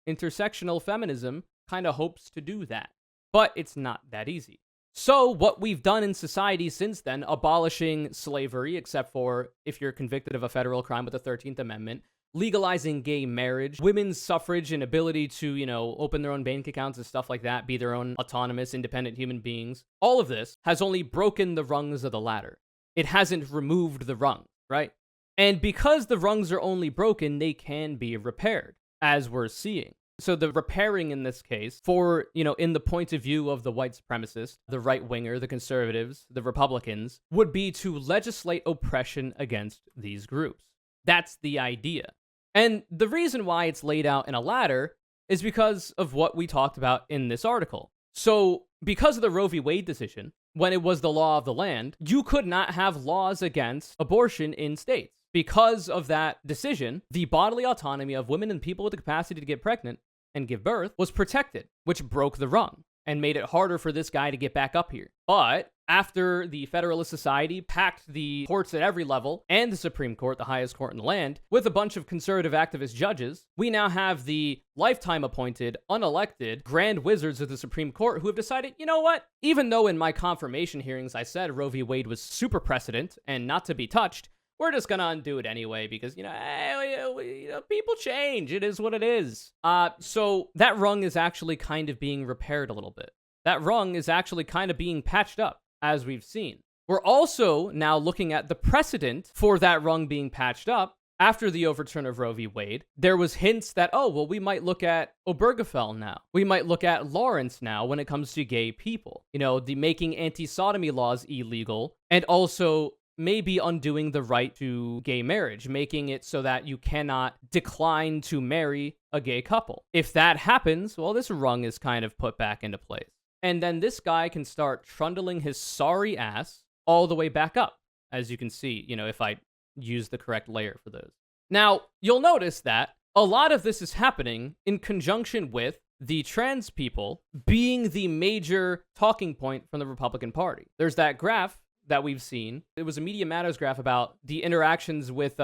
Intersectional feminism kind of hopes to do that, but it's not that easy. So what we've done in society since then, abolishing slavery, except for if you're convicted of a federal crime with the 13th Amendment, legalizing gay marriage, women's suffrage and ability to, open their own bank accounts and stuff like that, be their own autonomous, independent human beings. All of this has only broken the rungs of the ladder. It hasn't removed the rung, right? And because the rungs are only broken, they can be repaired, as we're seeing. So the repairing in this case, for, in the point of view of the white supremacist, the right-winger, the conservatives, the Republicans, would be to legislate oppression against these groups. That's the idea. And the reason why it's laid out in a ladder is because of what we talked about in this article. So because of the Roe v. Wade decision, when it was the law of the land, you could not have laws against abortion in states. Because of that decision, the bodily autonomy of women and people with the capacity to get pregnant and give birth was protected, which broke the rung and made it harder for this guy to get back up here. But after the Federalist Society packed the courts at every level and the Supreme Court, the highest court in the land, with a bunch of conservative activist judges, we now have the lifetime appointed, unelected grand wizards of the Supreme Court who have decided, you know what? Even though in my confirmation hearings I said Roe v. Wade was super precedent and not to be touched, we're just gonna undo it anyway because, people change. It is what it is. So that rung is actually kind of being repaired a little bit. That rung is actually kind of being patched up, as we've seen. We're also now looking at the precedent for that rung being patched up. After the overturn of Roe v. Wade, there was hints that, we might look at Obergefell now. We might look at Lawrence now when it comes to gay people. The making anti-sodomy laws illegal, and also maybe undoing the right to gay marriage, making it so that you cannot decline to marry a gay couple. If that happens, well, this rung is kind of put back into place. And then this guy can start trundling his sorry ass all the way back up, as you can see, if I use the correct layer for those. Now, you'll notice that a lot of this is happening in conjunction with the trans people being the major talking point from the Republican Party. There's that graph that we've seen. It was a Media Matters graph about the interactions with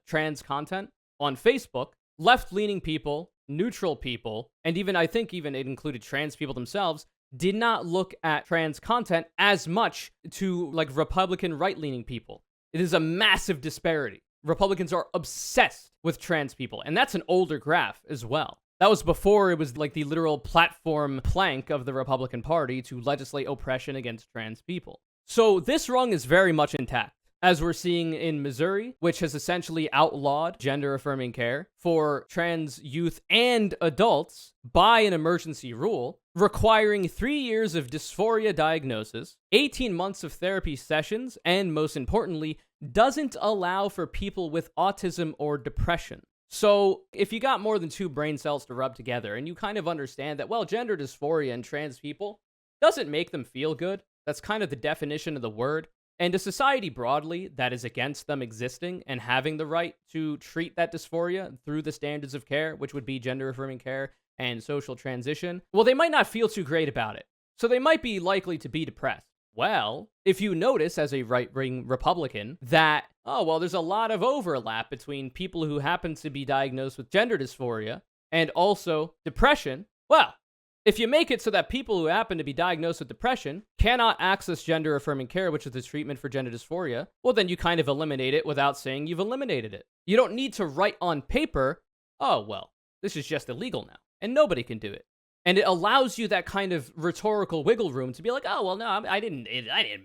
trans content on Facebook. Left-leaning people, neutral people, and I think even it included trans people themselves, did not look at trans content as much to Republican right-leaning people. It is a massive disparity. Republicans are obsessed with trans people, and that's an older graph as well. That was before it was the literal platform plank of the Republican Party to legislate oppression against trans people. So this rung is very much intact, as we're seeing in Missouri, which has essentially outlawed gender-affirming care for trans youth and adults by an emergency rule, requiring 3 years of dysphoria diagnosis, 18 months of therapy sessions, and most importantly, doesn't allow for people with autism or depression. So if you got more than 2 brain cells to rub together and you kind of understand that, gender dysphoria and trans people doesn't make them feel good, that's kind of the definition of the word. And a society broadly that is against them existing and having the right to treat that dysphoria through the standards of care, which would be gender-affirming care and social transition, they might not feel too great about it. So they might be likely to be depressed. Well, if you notice as a right-wing Republican that, there's a lot of overlap between people who happen to be diagnosed with gender dysphoria and also depression, if you make it so that people who happen to be diagnosed with depression cannot access gender-affirming care, which is the treatment for gender dysphoria, then you kind of eliminate it without saying you've eliminated it. You don't need to write on paper, this is just illegal now, and nobody can do it. And it allows you that kind of rhetorical wiggle room to be like, no, I didn't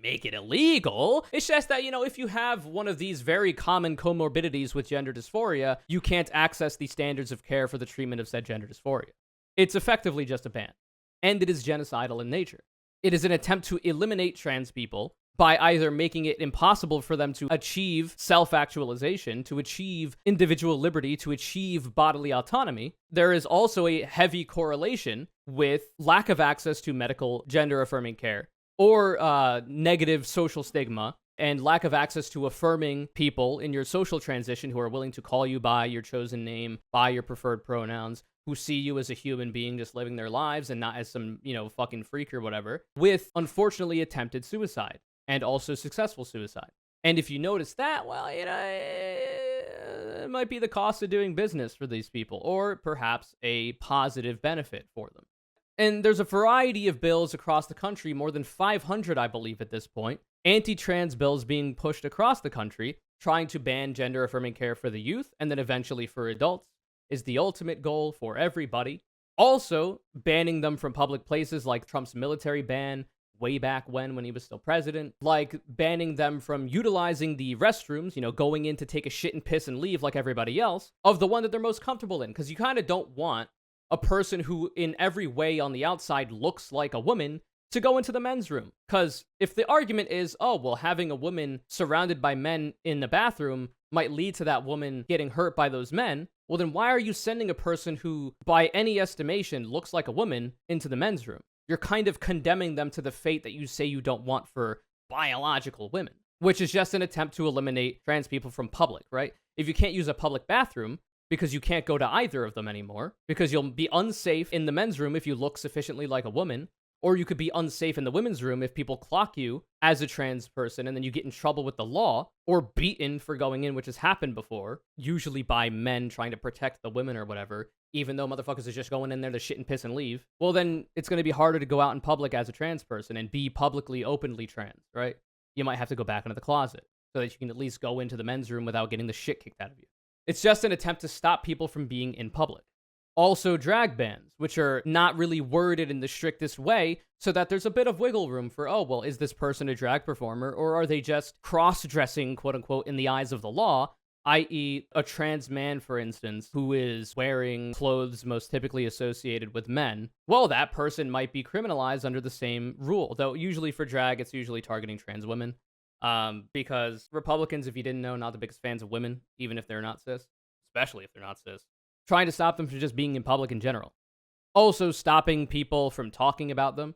make it illegal. It's just that, if you have one of these very common comorbidities with gender dysphoria, you can't access the standards of care for the treatment of said gender dysphoria. It's effectively just a ban, and it is genocidal in nature. It is an attempt to eliminate trans people by either making it impossible for them to achieve self-actualization, to achieve individual liberty, to achieve bodily autonomy. There is also a heavy correlation with lack of access to medical gender-affirming care, or negative social stigma, and lack of access to affirming people in your social transition who are willing to call you by your chosen name, by your preferred pronouns, who see you as a human being just living their lives and not as some, fucking freak or whatever, with, unfortunately, attempted suicide. And also successful suicide. And if you notice that, well, it might be the cost of doing business for these people, or perhaps a positive benefit for them. And there's a variety of bills across the country, more than 500, I believe, at this point, anti-trans bills being pushed across the country, trying to ban gender-affirming care for the youth, and then eventually for adults, is the ultimate goal for everybody. Also, banning them from public places like Trump's military ban, way back when he was still president, like banning them from utilizing the restrooms, going in to take a shit and piss and leave like everybody else, of the one that they're most comfortable in. Because you kind of don't want a person who in every way on the outside looks like a woman to go into the men's room. Because if the argument is, oh, well, having a woman surrounded by men in the bathroom might lead to that woman getting hurt by those men, well, then why are you sending a person who, by any estimation, looks like a woman into the men's room? You're kind of condemning them to the fate that you say you don't want for biological women, which is just an attempt to eliminate trans people from public, right? If you can't use a public bathroom because you can't go to either of them anymore, because you'll be unsafe in the men's room if you look sufficiently like a woman, or you could be unsafe in the women's room if people clock you as a trans person and then you get in trouble with the law, or beaten for going in, which has happened before, usually by men trying to protect the women or whatever, even though motherfuckers are just going in there to shit and piss and leave. Well, then it's going to be harder to go out in public as a trans person and be publicly, openly trans, right? You might have to go back into the closet so that you can at least go into the men's room without getting the shit kicked out of you. It's just an attempt to stop people from being in public. Also, drag bans, which are not really worded in the strictest way, so that there's a bit of wiggle room for, oh, well, is this person a drag performer, or are they just cross-dressing, quote-unquote, in the eyes of the law, i.e. a trans man, for instance, who is wearing clothes most typically associated with men? Well, that person might be criminalized under the same rule, though usually for drag, it's usually targeting trans women, because Republicans, if you didn't know, not the biggest fans of women, even if they're not cis, especially if they're not cis. Trying to stop them from just being in public in general. Also stopping people from talking about them.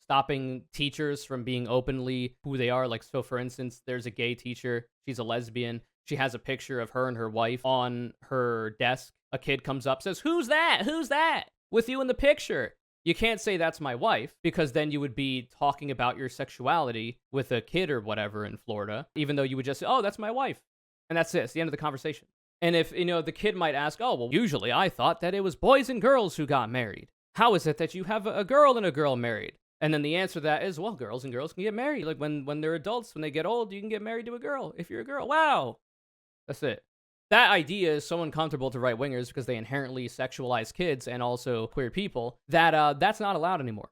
Stopping teachers from being openly who they are. Like, so for instance, there's a gay teacher. She's a lesbian. She has a picture of her and her wife on her desk. A kid comes up, says, "Who's that? Who's that? With you in the picture?" You can't say that's my wife, because then you would be talking about your sexuality with a kid or whatever in Florida, even though you would just say, "Oh, that's my wife." And that's it. It's the end of the conversation. And if, the kid might ask, "Oh, well, usually I thought that it was boys and girls who got married. How is it that you have a girl and a girl married?" And then the answer to that is, well, girls and girls can get married. Like, when they're adults, when they get old, you can get married to a girl if you're a girl. Wow. That's it. That idea is so uncomfortable to right-wingers because they inherently sexualize kids and also queer people that that's not allowed anymore.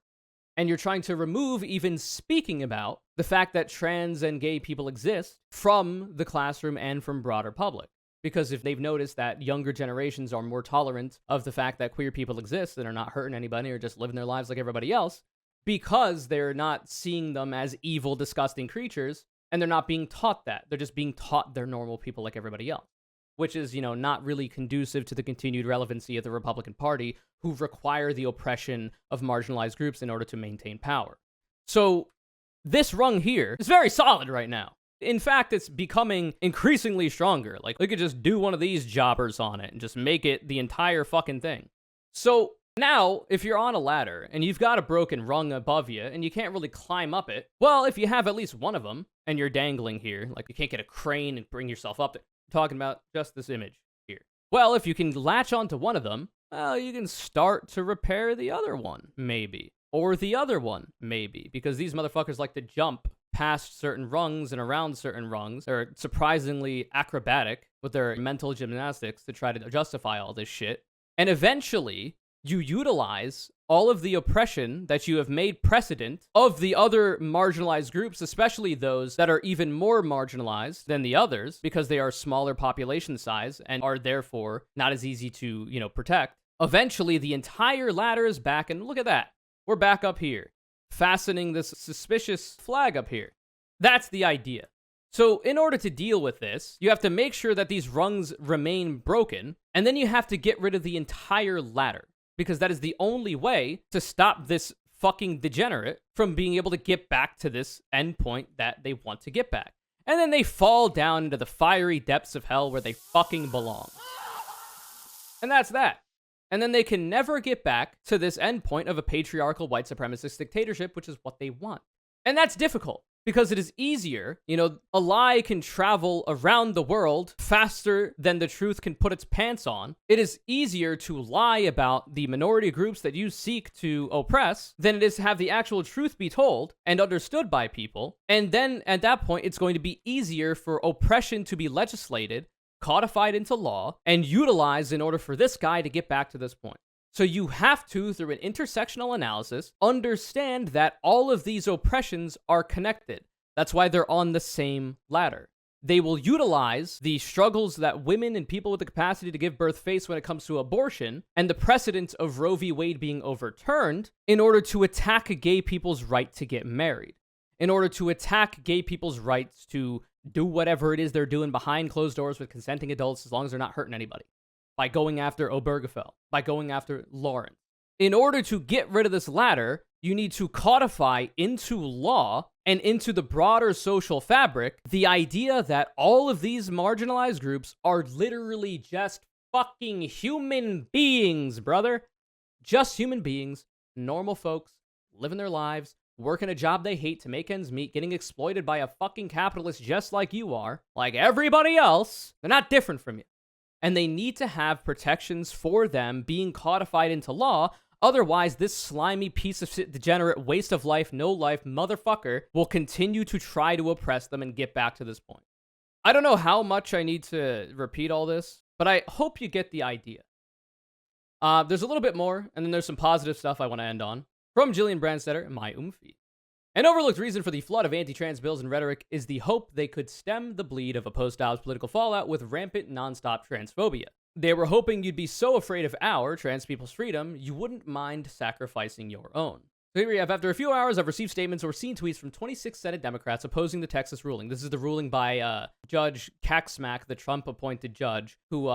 And you're trying to remove even speaking about the fact that trans and gay people exist from the classroom and from broader public. Because if they've noticed that younger generations are more tolerant of the fact that queer people exist and are not hurting anybody or just living their lives like everybody else, because they're not seeing them as evil, disgusting creatures, and they're not being taught that. They're just being taught they're normal people like everybody else, which is, not really conducive to the continued relevancy of the Republican Party, who require the oppression of marginalized groups in order to maintain power. So this rung here is very solid right now. In fact, it's becoming increasingly stronger. Like, we could just do one of these jobbers on it and just make it the entire fucking thing. So now, if you're on a ladder and you've got a broken rung above you and you can't really climb up it, well, if you have at least one of them and you're dangling here, like you can't get a crane and bring yourself up there. I'm talking about just this image here. Well, if you can latch onto one of them, well, you can start to repair the other one, maybe. Or the other one, maybe. Because these motherfuckers like to jump past certain rungs and around certain rungs. They're surprisingly acrobatic with their mental gymnastics to try to justify all this shit. And eventually, you utilize all of the oppression that you have made precedent of the other marginalized groups, especially those that are even more marginalized than the others, because they are smaller population size and are therefore not as easy to, protect. Eventually, the entire ladder is back, and look at that. We're back up here. fastening this suspicious flag up here. That's the idea. So in order to deal with this, you have to make sure that these rungs remain broken, and then you have to get rid of the entire ladder, because that is the only way to stop this fucking degenerate from being able to get back to this endpoint that they want to get back. And then they fall down into the fiery depths of hell where they fucking belong. And that's that. And then they can never get back to this endpoint of a patriarchal white supremacist dictatorship, which is what they want. And that's difficult, because it is easier, a lie can travel around the world faster than the truth can put its pants on. It is easier to lie about the minority groups that you seek to oppress than it is to have the actual truth be told and understood by people. And then at that point, it's going to be easier for oppression to be legislated, codified into law, and utilized in order for this guy to get back to this point. So you have to, through an intersectional analysis, understand that all of these oppressions are connected. That's why they're on the same ladder. They will utilize the struggles that women and people with the capacity to give birth face when it comes to abortion and the precedent of Roe v. Wade being overturned in order to attack gay people's right to get married, in order to attack gay people's rights to do whatever it is they're doing behind closed doors with consenting adults as long as they're not hurting anybody. By going after Obergefell, by going after Lawrence. In order to get rid of this ladder, you need to codify into law and into the broader social fabric the idea that all of these marginalized groups are literally just fucking human beings, brother. Just human beings, normal folks, living their lives, working a job they hate to make ends meet, getting exploited by a fucking capitalist just like you are, like everybody else. They're not different from you. And they need to have protections for them being codified into law. Otherwise, this slimy piece of shit, degenerate, waste of life, no life motherfucker will continue to try to oppress them and get back to this point. I don't know how much I need to repeat all this, but I hope you get the idea. There's a little bit more, and then there's some positive stuff I want to end on. From Jillian Brandstetter, my feed. An overlooked reason for the flood of anti-trans bills and rhetoric is the hope they could stem the bleed of a post-Dobbs political fallout with rampant, non-stop transphobia. They were hoping you'd be so afraid of our, trans people's freedom, you wouldn't mind sacrificing your own. So here we have, after a few hours, I've received statements or seen tweets from 26 Senate Democrats opposing the Texas ruling. This is the ruling by Judge Kacsmack, the Trump-appointed judge, who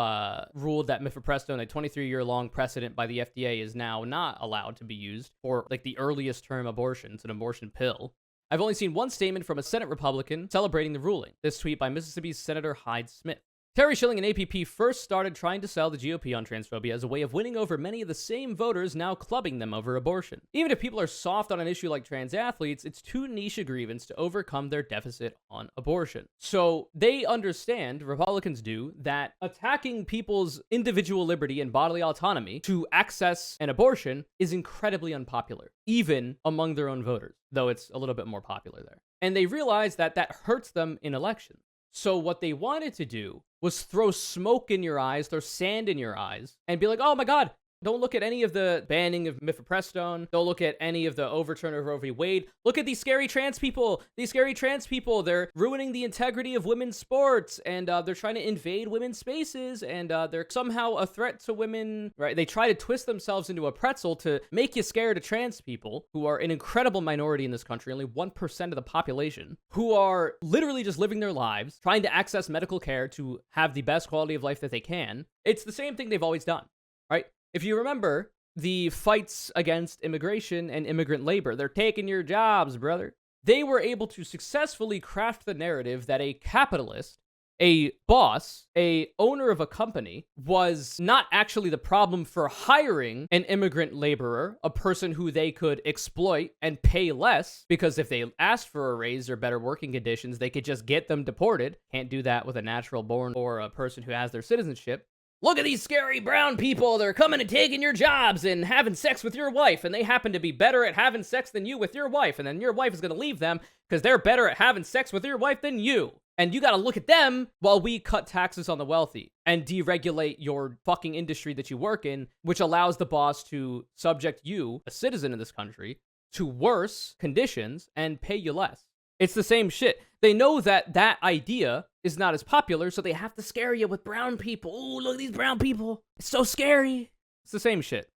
ruled that mifepristone, a 23-year-long precedent by the FDA, is now not allowed to be used for the earliest term abortions, an abortion pill. I've only seen one statement from a Senate Republican celebrating the ruling. This tweet by Mississippi's Senator Hyde Smith. Terry Schilling and APP first started trying to sell the GOP on transphobia as a way of winning over many of the same voters now clubbing them over abortion. Even if people are soft on an issue like trans athletes, it's too niche a grievance to overcome their deficit on abortion. So they understand, Republicans do, that attacking people's individual liberty and bodily autonomy to access an abortion is incredibly unpopular, even among their own voters, though it's a little bit more popular there. And they realize that that hurts them in elections. So what they wanted to do was throw smoke in your eyes, throw sand in your eyes, and be like, oh my God, don't look at any of the banning of mifepristone. Don't look at any of the overturn of Roe v. Wade. Look at these scary trans people. These scary trans people, they're ruining the integrity of women's sports, and they're trying to invade women's spaces, and they're somehow a threat to women, right? They try to twist themselves into a pretzel to make you scared of trans people, who are an incredible minority in this country, only 1% of the population, who are literally just living their lives, trying to access medical care to have the best quality of life that they can. It's the same thing they've always done, right? If you remember the fights against immigration and immigrant labor, they're taking your jobs, brother. They were able to successfully craft the narrative that a capitalist, a boss, a owner of a company was not actually the problem for hiring an immigrant laborer, a person who they could exploit and pay less, because if they asked for a raise or better working conditions, they could just get them deported. Can't do that with a natural born or a person who has their citizenship. Look at these scary brown people. They're coming and taking your jobs and having sex with your wife, and they happen to be better at having sex than you with your wife, and then your wife is going to leave them because they're better at having sex with your wife than you. And you got to look at them while we cut taxes on the wealthy and deregulate your fucking industry that you work in, which allows the boss to subject you, a citizen of this country, to worse conditions and pay you less. It's the same shit. They know that that idea is not as popular, so they have to scare you with brown people. Ooh, look at these brown people. It's so scary. It's the same shit.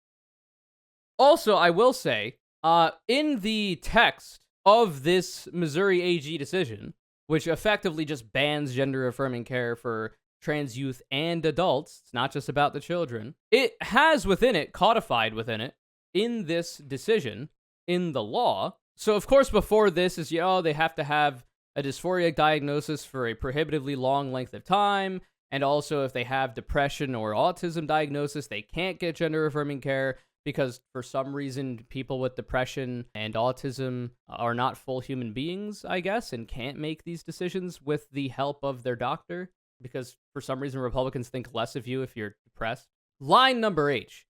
Also, I will say, In the text of this Missouri AG decision, which effectively just bans gender-affirming care for trans youth and adults, it's not just about the children, it has within it, codified within it, in this decision, in the law. So, of course, before this is, they have to have a dysphoria diagnosis for a prohibitively long length of time, and also if they have depression or autism diagnosis, they can't get gender-affirming care, because for some reason, people with depression and autism are not full human beings, I guess, and can't make these decisions with the help of their doctor, because for some reason, Republicans think less of you if you're depressed. Line number H.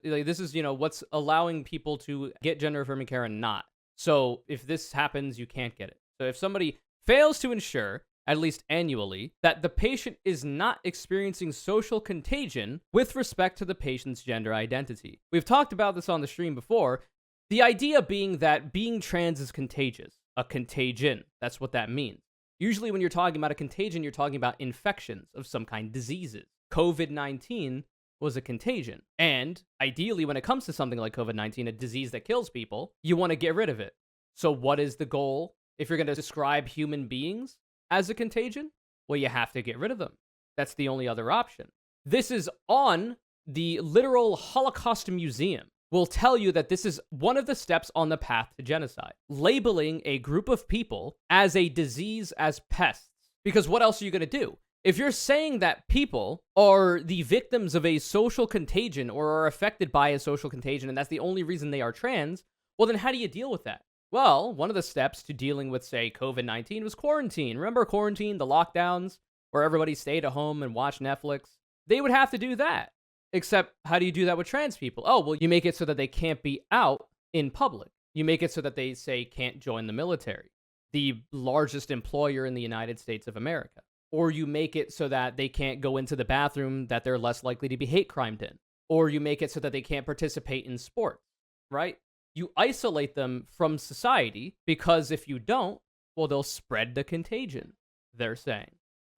This is, what's allowing people to get gender-affirming care and not. So if this happens, you can't get it. So if somebody fails to ensure, at least annually, that the patient is not experiencing social contagion with respect to the patient's gender identity. We've talked about this on the stream before, the idea being that being trans is contagious. A contagion, that's what that means. Usually when you're talking about a contagion, you're talking about infections of some kind, diseases. COVID-19 was a contagion. And ideally, when it comes to something like COVID-19, a disease that kills people, you want to get rid of it. So what is the goal if you're going to describe human beings as a contagion? Well, you have to get rid of them. That's the only other option. This is on the literal Holocaust Museum. Will tell you that this is one of the steps on the path to genocide. Labeling a group of people as a disease, as pests. Because what else are you going to do? If you're saying that people are the victims of a social contagion or are affected by a social contagion and that's the only reason they are trans, well, then how do you deal with that? Well, one of the steps to dealing with, say, COVID-19 was quarantine. Remember quarantine, the lockdowns, where everybody stayed at home and watched Netflix? They would have to do that. Except, how do you do that with trans people? Oh, well, you make it so that they can't be out in public. You make it so that they, say, can't join the military, the largest employer in the United States of America. Or you make it so that they can't go into the bathroom that they're less likely to be hate crimed in. Or you make it so that they can't participate in sports, right? You isolate them from society because if you don't, well, they'll spread the contagion, they're saying.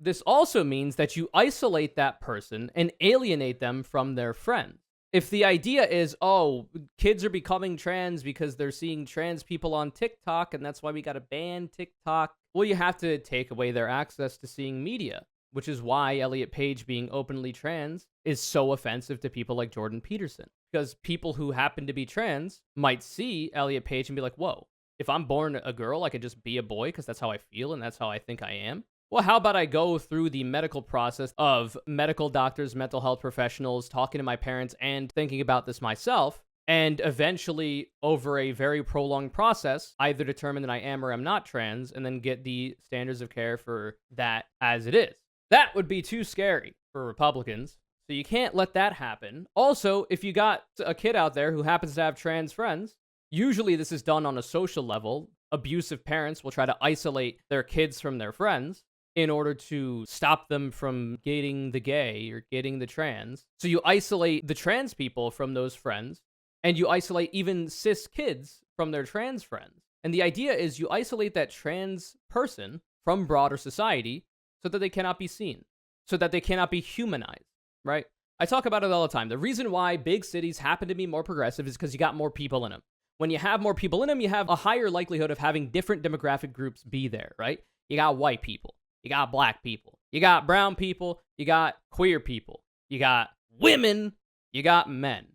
This also means that you isolate that person and alienate them from their friends. If the idea is, kids are becoming trans because they're seeing trans people on TikTok and that's why we got to ban TikTok, well, you have to take away their access to seeing media, which is why Elliot Page being openly trans is so offensive to people like Jordan Peterson. Because people who happen to be trans might see Elliot Page and be like, whoa, if I'm born a girl, I could just be a boy because that's how I feel and that's how I think I am. Well, how about I go through the medical process of medical doctors, mental health professionals, talking to my parents and thinking about this myself, and eventually, over a very prolonged process, either determine that I am or am not trans, and then get the standards of care for that as it is. That would be too scary for Republicans, so you can't let that happen. Also, if you got a kid out there who happens to have trans friends, usually this is done on a social level. Abusive parents will try to isolate their kids from their friends in order to stop them from getting the gay or getting the trans. So you isolate the trans people from those friends, and you isolate even cis kids from their trans friends. And the idea is you isolate that trans person from broader society so that they cannot be seen, so that they cannot be humanized, right? I talk about it all the time. The reason why big cities happen to be more progressive is because you got more people in them. When you have more people in them, you have a higher likelihood of having different demographic groups be there, right? You got white people. You got black people, you got brown people, you got queer people, you got women, you got men.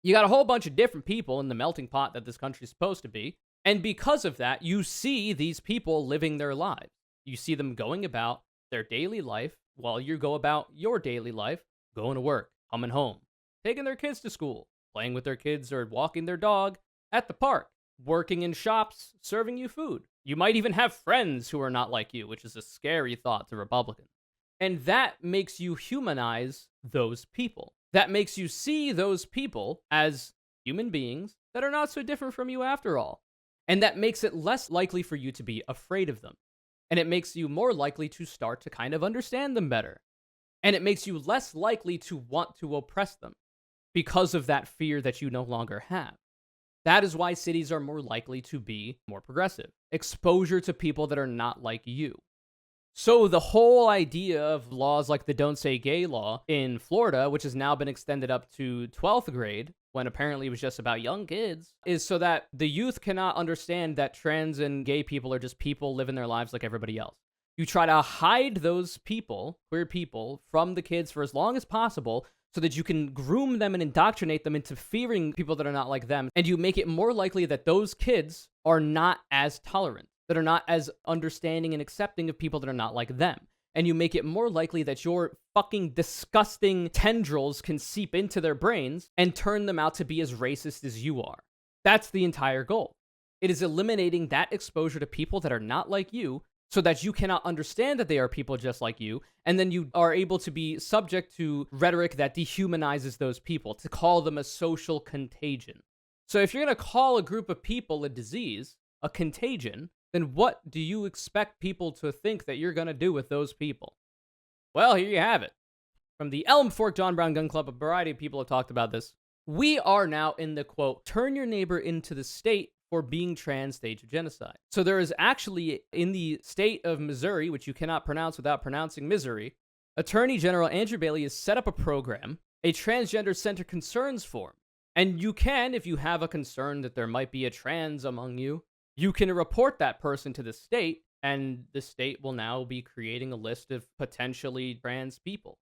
You got a whole bunch of different people in the melting pot that this country's supposed to be. And because of that, you see these people living their lives. You see them going about their daily life while you go about your daily life, going to work, coming home, taking their kids to school, playing with their kids or walking their dog at the park, working in shops, serving you food. You might even have friends who are not like you, which is a scary thought to Republicans. And that makes you humanize those people. That makes you see those people as human beings that are not so different from you after all. And that makes it less likely for you to be afraid of them. And it makes you more likely to start to kind of understand them better. And it makes you less likely to want to oppress them because of that fear that you no longer have. That is why cities are more likely to be more progressive. Exposure to people that are not like you. So the whole idea of laws like the Don't Say Gay law in Florida, which has now been extended up to 12th grade, when apparently it was just about young kids, is so that the youth cannot understand that trans and gay people are just people living their lives like everybody else. You try to hide those people, queer people, from the kids for as long as possible so that you can groom them and indoctrinate them into fearing people that are not like them. And you make it more likely that those kids are not as tolerant, that are not as understanding and accepting of people that are not like them. And you make it more likely that your fucking disgusting tendrils can seep into their brains and turn them out to be as racist as you are. That's the entire goal. It is eliminating that exposure to people that are not like you so that you cannot understand that they are people just like you, and then you are able to be subject to rhetoric that dehumanizes those people, to call them a social contagion. So if you're going to call a group of people a disease, a contagion, then what do you expect people to think that you're going to do with those people? Well, here you have it. From the Elm Fork John Brown Gun Club, a variety of people have talked about this. We are now in the, quote, turn your neighbor into the state for being trans stage of genocide. So there is actually, in the state of Missouri, which you cannot pronounce without pronouncing misery, Attorney General Andrew Bailey has set up a program, a transgender center concerns form. And you can, if you have a concern that there might be a trans among you, you can report that person to the state, and the state will now be creating a list of potentially trans people.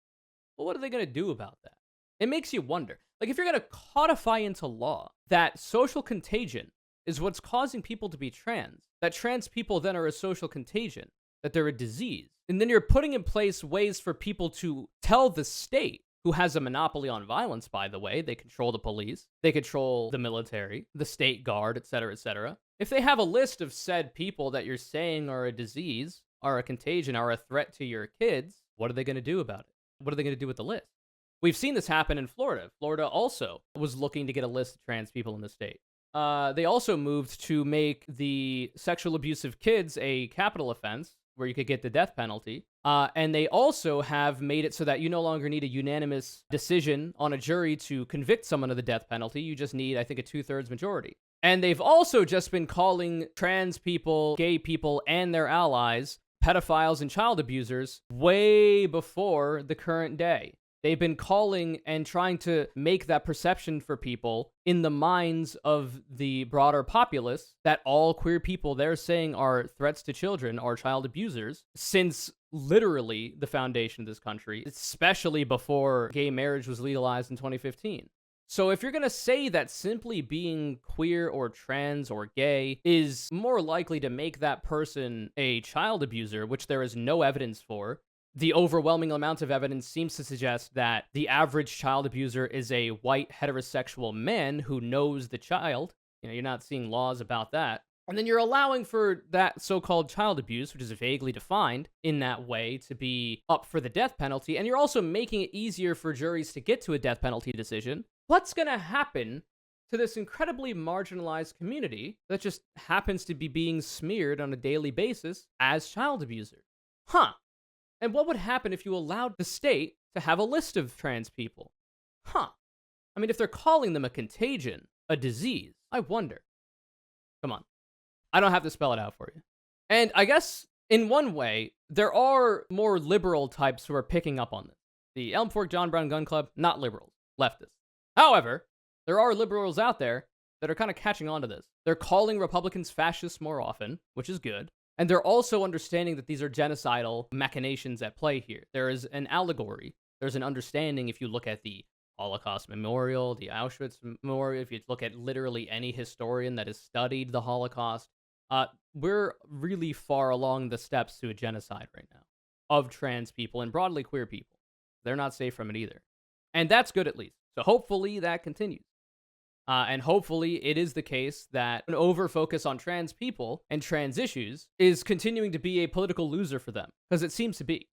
Well, what are they going to do about that? It makes you wonder. Like, if you're going to codify into law that social contagion is what's causing people to be trans, that trans people then are a social contagion, that they're a disease, and then you're putting in place ways for people to tell the state, who has a monopoly on violence, by the way, they control the police, they control the military, the state guard, etc., etc. If they have a list of said people that you're saying are a disease, are a contagion, are a threat to your kids, what are they going to do about it? What are they going to do with the list? We've seen this happen in Florida. Florida also was looking to get a list of trans people in the state. They also moved to make the sexual abuse of kids a capital offense, where you could get the death penalty. And they also have made it so that you no longer need a unanimous decision on a jury to convict someone of the death penalty. You just need, I think, a 2/3 majority. And they've also just been calling trans people, gay people, and their allies pedophiles and child abusers way before the current day. They've been calling and trying to make that perception for people in the minds of the broader populace that all queer people they're saying are threats to children are child abusers since literally the foundation of this country, especially before gay marriage was legalized in 2015. So if you're going to say that simply being queer or trans or gay is more likely to make that person a child abuser, which there is no evidence for, the overwhelming amount of evidence seems to suggest that the average child abuser is a white heterosexual man who knows the child. You know, you're not seeing laws about that. And then you're allowing for that so-called child abuse, which is vaguely defined in that way, to be up for the death penalty. And you're also making it easier for juries to get to a death penalty decision. What's going to happen to this incredibly marginalized community that just happens to be being smeared on a daily basis as child abusers? Huh. And what would happen if you allowed the state to have a list of trans people? Huh. I mean, if they're calling them a contagion, a disease, I wonder. Come on. I don't have to spell it out for you. And I guess, in one way, there are more liberal types who are picking up on this. The Elm Fork John Brown Gun Club, not liberals, leftists. However, there are liberals out there that are kind of catching on to this. They're calling Republicans fascists more often, which is good. And they're also understanding that these are genocidal machinations at play here. There is an allegory. There's an understanding if you look at the Holocaust Memorial, the Auschwitz Memorial, if you look at literally any historian that has studied the Holocaust, we're really far along the steps to a genocide right now of trans people and broadly queer people. They're not safe from it either. And that's good at least. So hopefully that continues. And hopefully it is the case that an over-focus on trans people and trans issues is continuing to be a political loser for them, because it seems to be,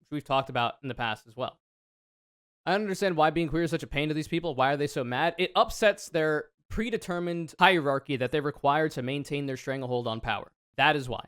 which we've talked about in the past as well. I don't understand why being queer is such a pain to these people. Why are they so mad? It upsets their predetermined hierarchy that they require to maintain their stranglehold on power. That is why.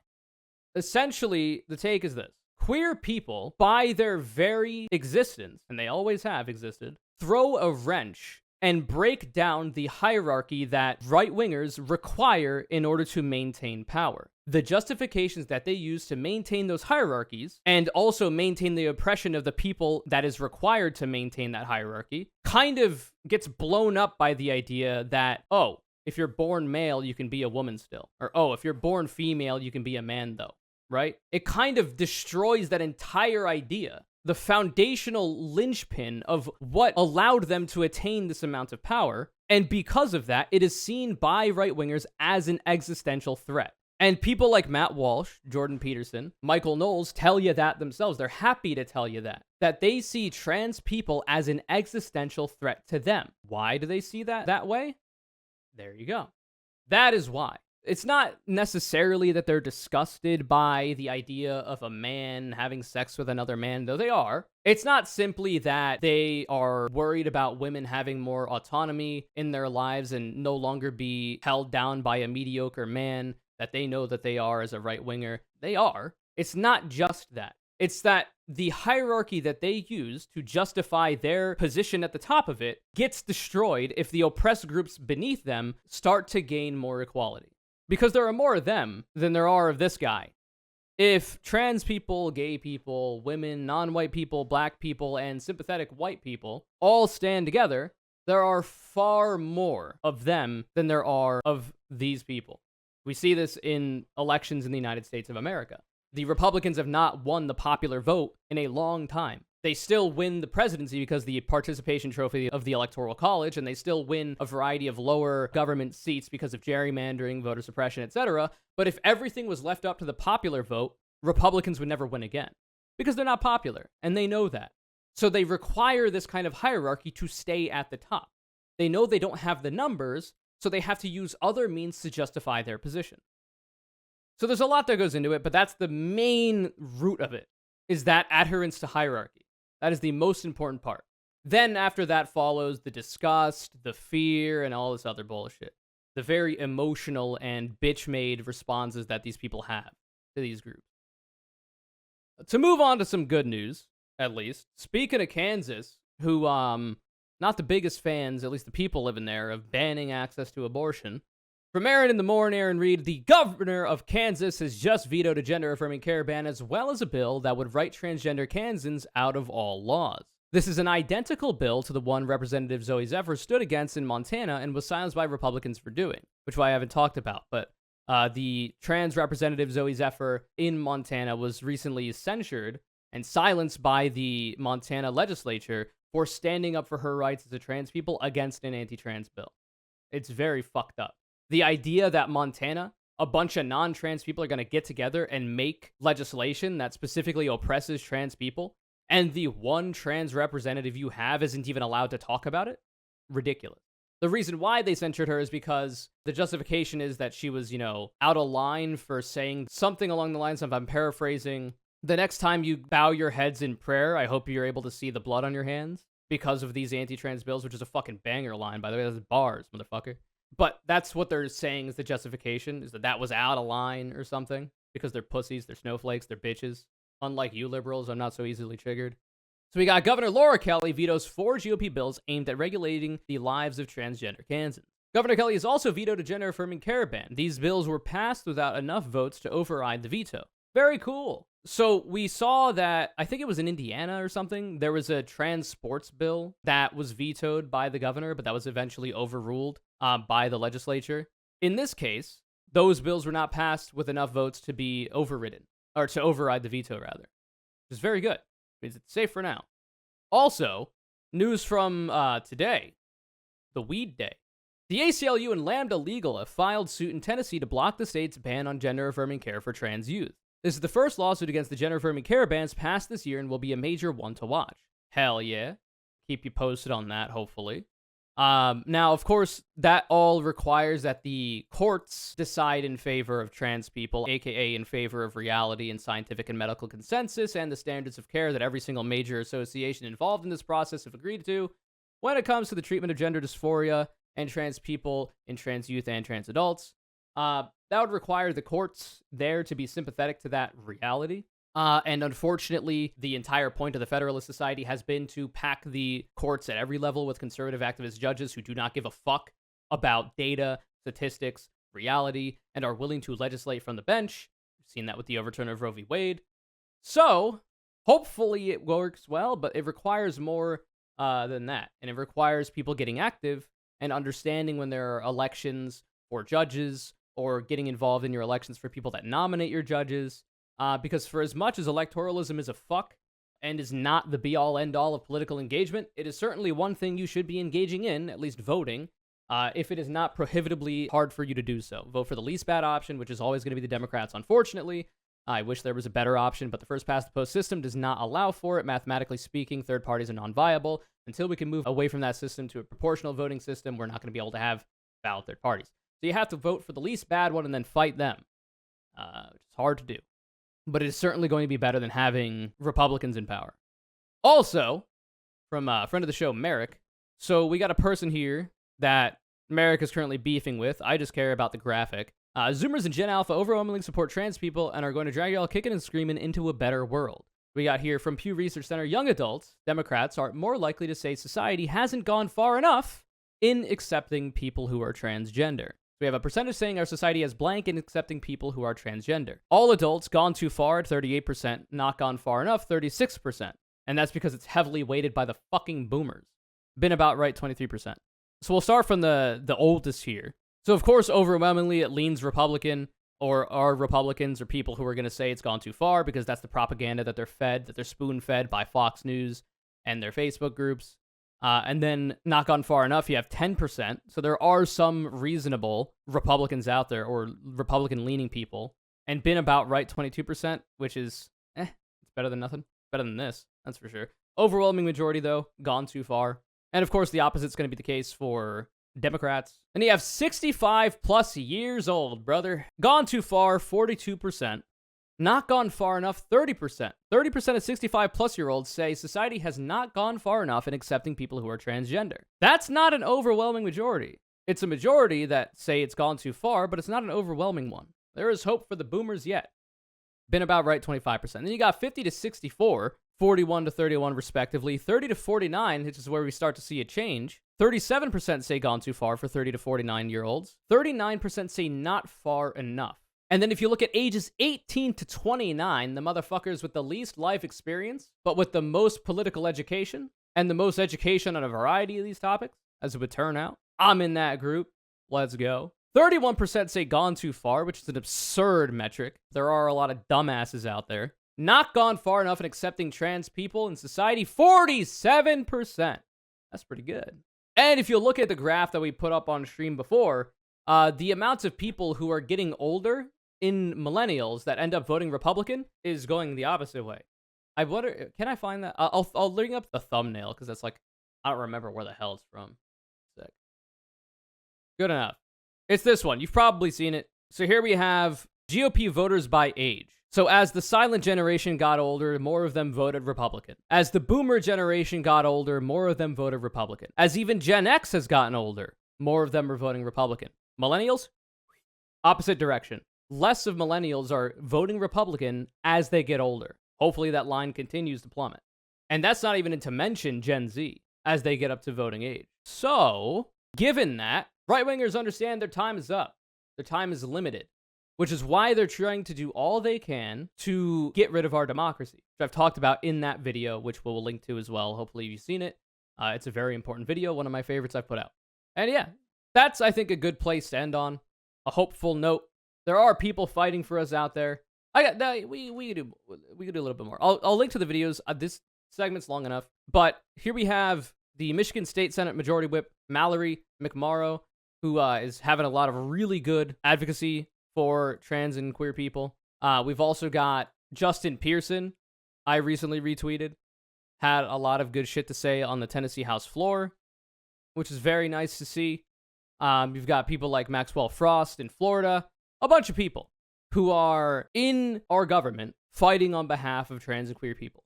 Essentially, the take is this. Queer people, by their very existence, and they always have existed, throw a wrench and break down the hierarchy that right-wingers require in order to maintain power. The justifications that they use to maintain those hierarchies and also maintain the oppression of the people that is required to maintain that hierarchy kind of gets blown up by the idea that, oh, if you're born male, you can be a woman still. Or, oh, if you're born female, you can be a man though, right? It kind of destroys that entire idea, the foundational linchpin of what allowed them to attain this amount of power. And because of that, it is seen by right-wingers as an existential threat. And people like Matt Walsh, Jordan Peterson, Michael Knowles tell you that themselves. They're happy to tell you that they see trans people as an existential threat to them. Why do they see that way? There you go. That is why. It's not necessarily that they're disgusted by the idea of a man having sex with another man, though they are. It's not simply that they are worried about women having more autonomy in their lives and no longer be held down by a mediocre man that they know that they are as a right-winger. They are. It's not just that. It's that the hierarchy that they use to justify their position at the top of it gets destroyed if the oppressed groups beneath them start to gain more equality. Because there are more of them than there are of this guy. If trans people, gay people, women, non-white people, black people, and sympathetic white people all stand together, there are far more of them than there are of these people. We see this in elections in the United States of America. The Republicans have not won the popular vote in a long time. They still win the presidency because the participation trophy of the Electoral College, and they still win a variety of lower government seats because of gerrymandering, voter suppression, etc. But if everything was left up to the popular vote, Republicans would never win again because they're not popular, and they know that. So they require this kind of hierarchy to stay at the top. They know they don't have the numbers, so they have to use other means to justify their position. So there's a lot that goes into it, but that's the main root of it, is that adherence to hierarchy. That is the most important part. Then after that follows the disgust, the fear, and all this other bullshit. The very emotional and bitch-made responses that these people have to these groups. To move on to some good news, at least. Speaking of Kansas, who, not the biggest fans, at least the people living there, of banning access to abortion. From Aaron in the Morning, Aaron Reed, the governor of Kansas has just vetoed a gender-affirming care ban as well as a bill that would write transgender Kansans out of all laws. This is an identical bill to the one Representative Zoe Zephyr stood against in Montana and was silenced by Republicans for doing, which I haven't talked about. But the trans representative Zoe Zephyr in Montana was recently censured and silenced by the Montana legislature for standing up for her rights as a trans people against an anti-trans bill. It's very fucked up. The idea that Montana, a bunch of non-trans people are going to get together and make legislation that specifically oppresses trans people, and the one trans representative you have isn't even allowed to talk about it? Ridiculous. The reason why they censured her is because the justification is that she was, out of line for saying something along the lines of, I'm paraphrasing, the next time you bow your heads in prayer, I hope you're able to see the blood on your hands because of these anti-trans bills, which is a fucking banger line, by the way. That's bars, motherfucker. But that's what they're saying is the justification, is that was out of line or something, because they're pussies, they're snowflakes, they're bitches. Unlike you liberals, I'm not so easily triggered. So we got Governor Laura Kelly vetoes 4 GOP bills aimed at regulating the lives of transgender Kansans. Governor Kelly has also vetoed a gender-affirming care ban. These bills were passed without enough votes to override the veto. Very cool. So we saw that, I think it was in Indiana or something, there was a trans sports bill that was vetoed by the governor, but that was eventually overruled by the legislature. In this case, those bills were not passed with enough votes to be overridden, or to override the veto, rather. Which is very good. It means it's safe for now. Also, news from today, the weed day. The ACLU and Lambda Legal have filed suit in Tennessee to block the state's ban on gender-affirming care for trans youth. This is the first lawsuit against the gender-affirming care bans passed this year and will be a major one to watch. Hell yeah. Keep you posted on that, hopefully. Now, of course, that all requires that the courts decide in favor of trans people, aka in favor of reality and scientific and medical consensus and the standards of care that every single major association involved in this process have agreed to when it comes to the treatment of gender dysphoria and trans people and trans youth and trans adults. That would require the courts there to be sympathetic to that reality. And unfortunately, the entire point of the Federalist Society has been to pack the courts at every level with conservative activist judges who do not give a fuck about data, statistics, reality, and are willing to legislate from the bench. We've seen that with the overturn of Roe v. Wade. So, hopefully it works well, but it requires more than that. And it requires people getting active and understanding when there are elections for judges or getting involved in your elections for people that nominate your judges. Because for as much as electoralism is a fuck and is not the be-all, end-all of political engagement, it is certainly one thing you should be engaging in, at least voting, if it is not prohibitively hard for you to do so. Vote for the least bad option, which is always going to be the Democrats, unfortunately. I wish there was a better option, but the first-past-the-post system does not allow for it. Mathematically speaking, third parties are non-viable. Until we can move away from that system to a proportional voting system, we're not going to be able to have valid third parties. So you have to vote for the least bad one and then fight them, which is hard to do. But it is certainly going to be better than having Republicans in power. Also, from a friend of the show, Merrick, so we got a person here that Merrick is currently beefing with. I just care about the graphic. Zoomers and Gen Alpha overwhelmingly support trans people and are going to drag y'all kicking and screaming into a better world. We got here from Pew Research Center, young adults, Democrats, are more likely to say society hasn't gone far enough in accepting people who are transgender. We have a percentage saying our society is blank in accepting people who are transgender. All adults, gone too far at 38%, not gone far enough, 36%. And that's because it's heavily weighted by the fucking boomers. Been about right, 23%. So we'll start from the oldest here. So of course, overwhelmingly, it leans Republican, or are Republicans or people who are going to say it's gone too far because that's the propaganda that they're fed, that they're spoon-fed by Fox News and their Facebook groups. And then not gone far enough, you have 10%. So there are some reasonable Republicans out there, or Republican-leaning people, and been about right 22%, which is, it's better than nothing. Better than this, that's for sure. Overwhelming majority, though, gone too far. And of course, the opposite's going to be the case for Democrats. And you have 65 plus years old, brother. Gone too far, 42%. Not gone far enough, 30%. 30% of 65 plus year olds say society has not gone far enough in accepting people who are transgender. That's not an overwhelming majority. It's a majority that say it's gone too far, but it's not an overwhelming one. There is hope for the boomers yet. Been about right 25%. Then you got 50 to 64, 41 to 31 respectively, 30 to 49, which is where we start to see a change. 37% say gone too far for 30 to 49 year olds. 39% say not far enough. And then if you look at ages 18 to 29, the motherfuckers with the least life experience, but with the most political education, and the most education on a variety of these topics, as it would turn out, I'm in that group. Let's go. 31% say gone too far, which is an absurd metric. There are a lot of dumbasses out there. Not gone far enough in accepting trans people in society, 47%. That's pretty good. And if you look at the graph that we put up on stream before, the amounts of people who are getting older in millennials that end up voting Republican is going the opposite way. I wonder, can I find that? I'll bring up the thumbnail because that's like, I don't remember where the hell it's from. Sick. Good enough. It's this one. You've probably seen it. So here we have GOP voters by age. So as the silent generation got older, more of them voted Republican. As the boomer generation got older, more of them voted Republican. As even Gen X has gotten older, more of them are voting Republican. Millennials, opposite direction. Less of millennials are voting Republican as they get older. Hopefully that line continues to plummet. And that's not even to mention Gen Z as they get up to voting age. So, given that, right-wingers understand their time is up. Their time is limited, which is why they're trying to do all they can to get rid of our democracy, which I've talked about in that video, which we'll link to as well. Hopefully you've seen it. It's a very important video, one of my favorites I've put out. And yeah, that's, I think, a good place to end on. A hopeful note. There are people fighting for us out there. We could do a little bit more. I'll link to the videos. This segment's long enough. But here we have the Michigan State Senate Majority Whip, Mallory McMorrow, who is having a lot of really good advocacy for trans and queer people. We've also got Justin Pearson. I recently retweeted. Had a lot of good shit to say on the Tennessee House floor, which is very nice to see. You've got people like Maxwell Frost in Florida. A bunch of people who are in our government fighting on behalf of trans and queer people.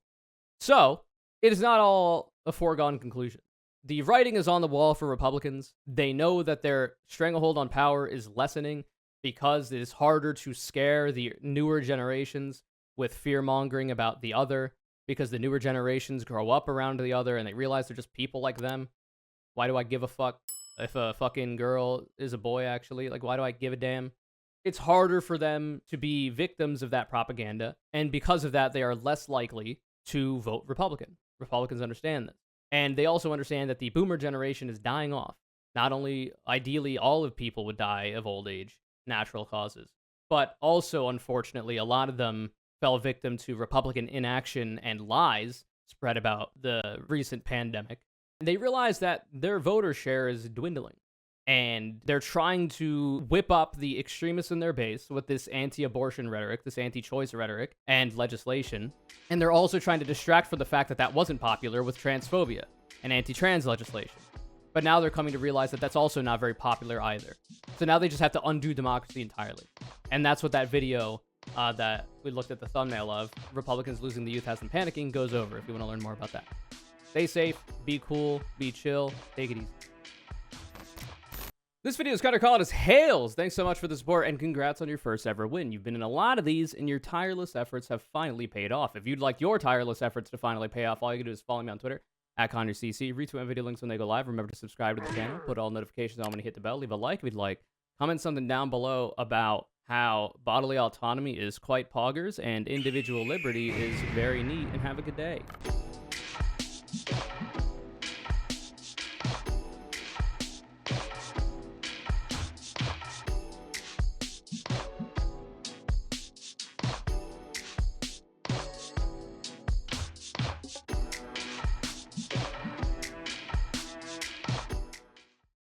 So, it is not all a foregone conclusion. The writing is on the wall for Republicans. They know that their stranglehold on power is lessening because it is harder to scare the newer generations with fear-mongering about the other, because the newer generations grow up around the other and they realize they're just people like them. Why do I give a fuck if a fucking girl is a boy, actually? Like, why do I give a damn? It's harder for them to be victims of that propaganda, and because of that, they are less likely to vote Republican. Republicans understand this. And they also understand that the boomer generation is dying off. Not only, ideally, all of people would die of old age, natural causes, but also, unfortunately, a lot of them fell victim to Republican inaction and lies spread about the recent pandemic. And they realize that their voter share is dwindling. And they're trying to whip up the extremists in their base with this anti-abortion rhetoric, this anti-choice rhetoric, and legislation. And they're also trying to distract from the fact that that wasn't popular with transphobia and anti-trans legislation. But now they're coming to realize that that's also not very popular either. So now they just have to undo democracy entirely. And that's what that video that we looked at the thumbnail of, Republicans Losing the Youth Has Them Panicking, goes over if you want to learn more about that. Stay safe, be cool, be chill, take it easy. This video is kind of called as Hails. Thanks so much for the support, and congrats on your first ever win. You've been in a lot of these, and your tireless efforts have finally paid off. If you'd like your tireless efforts to finally pay off, all you can do is follow me on Twitter, @ConureCC. Retweet my video links when they go live. Remember to subscribe to the channel, put all notifications on when you hit the bell, leave a like if you'd like. Comment something down below about how bodily autonomy is quite poggers and individual liberty is very neat, and have a good day.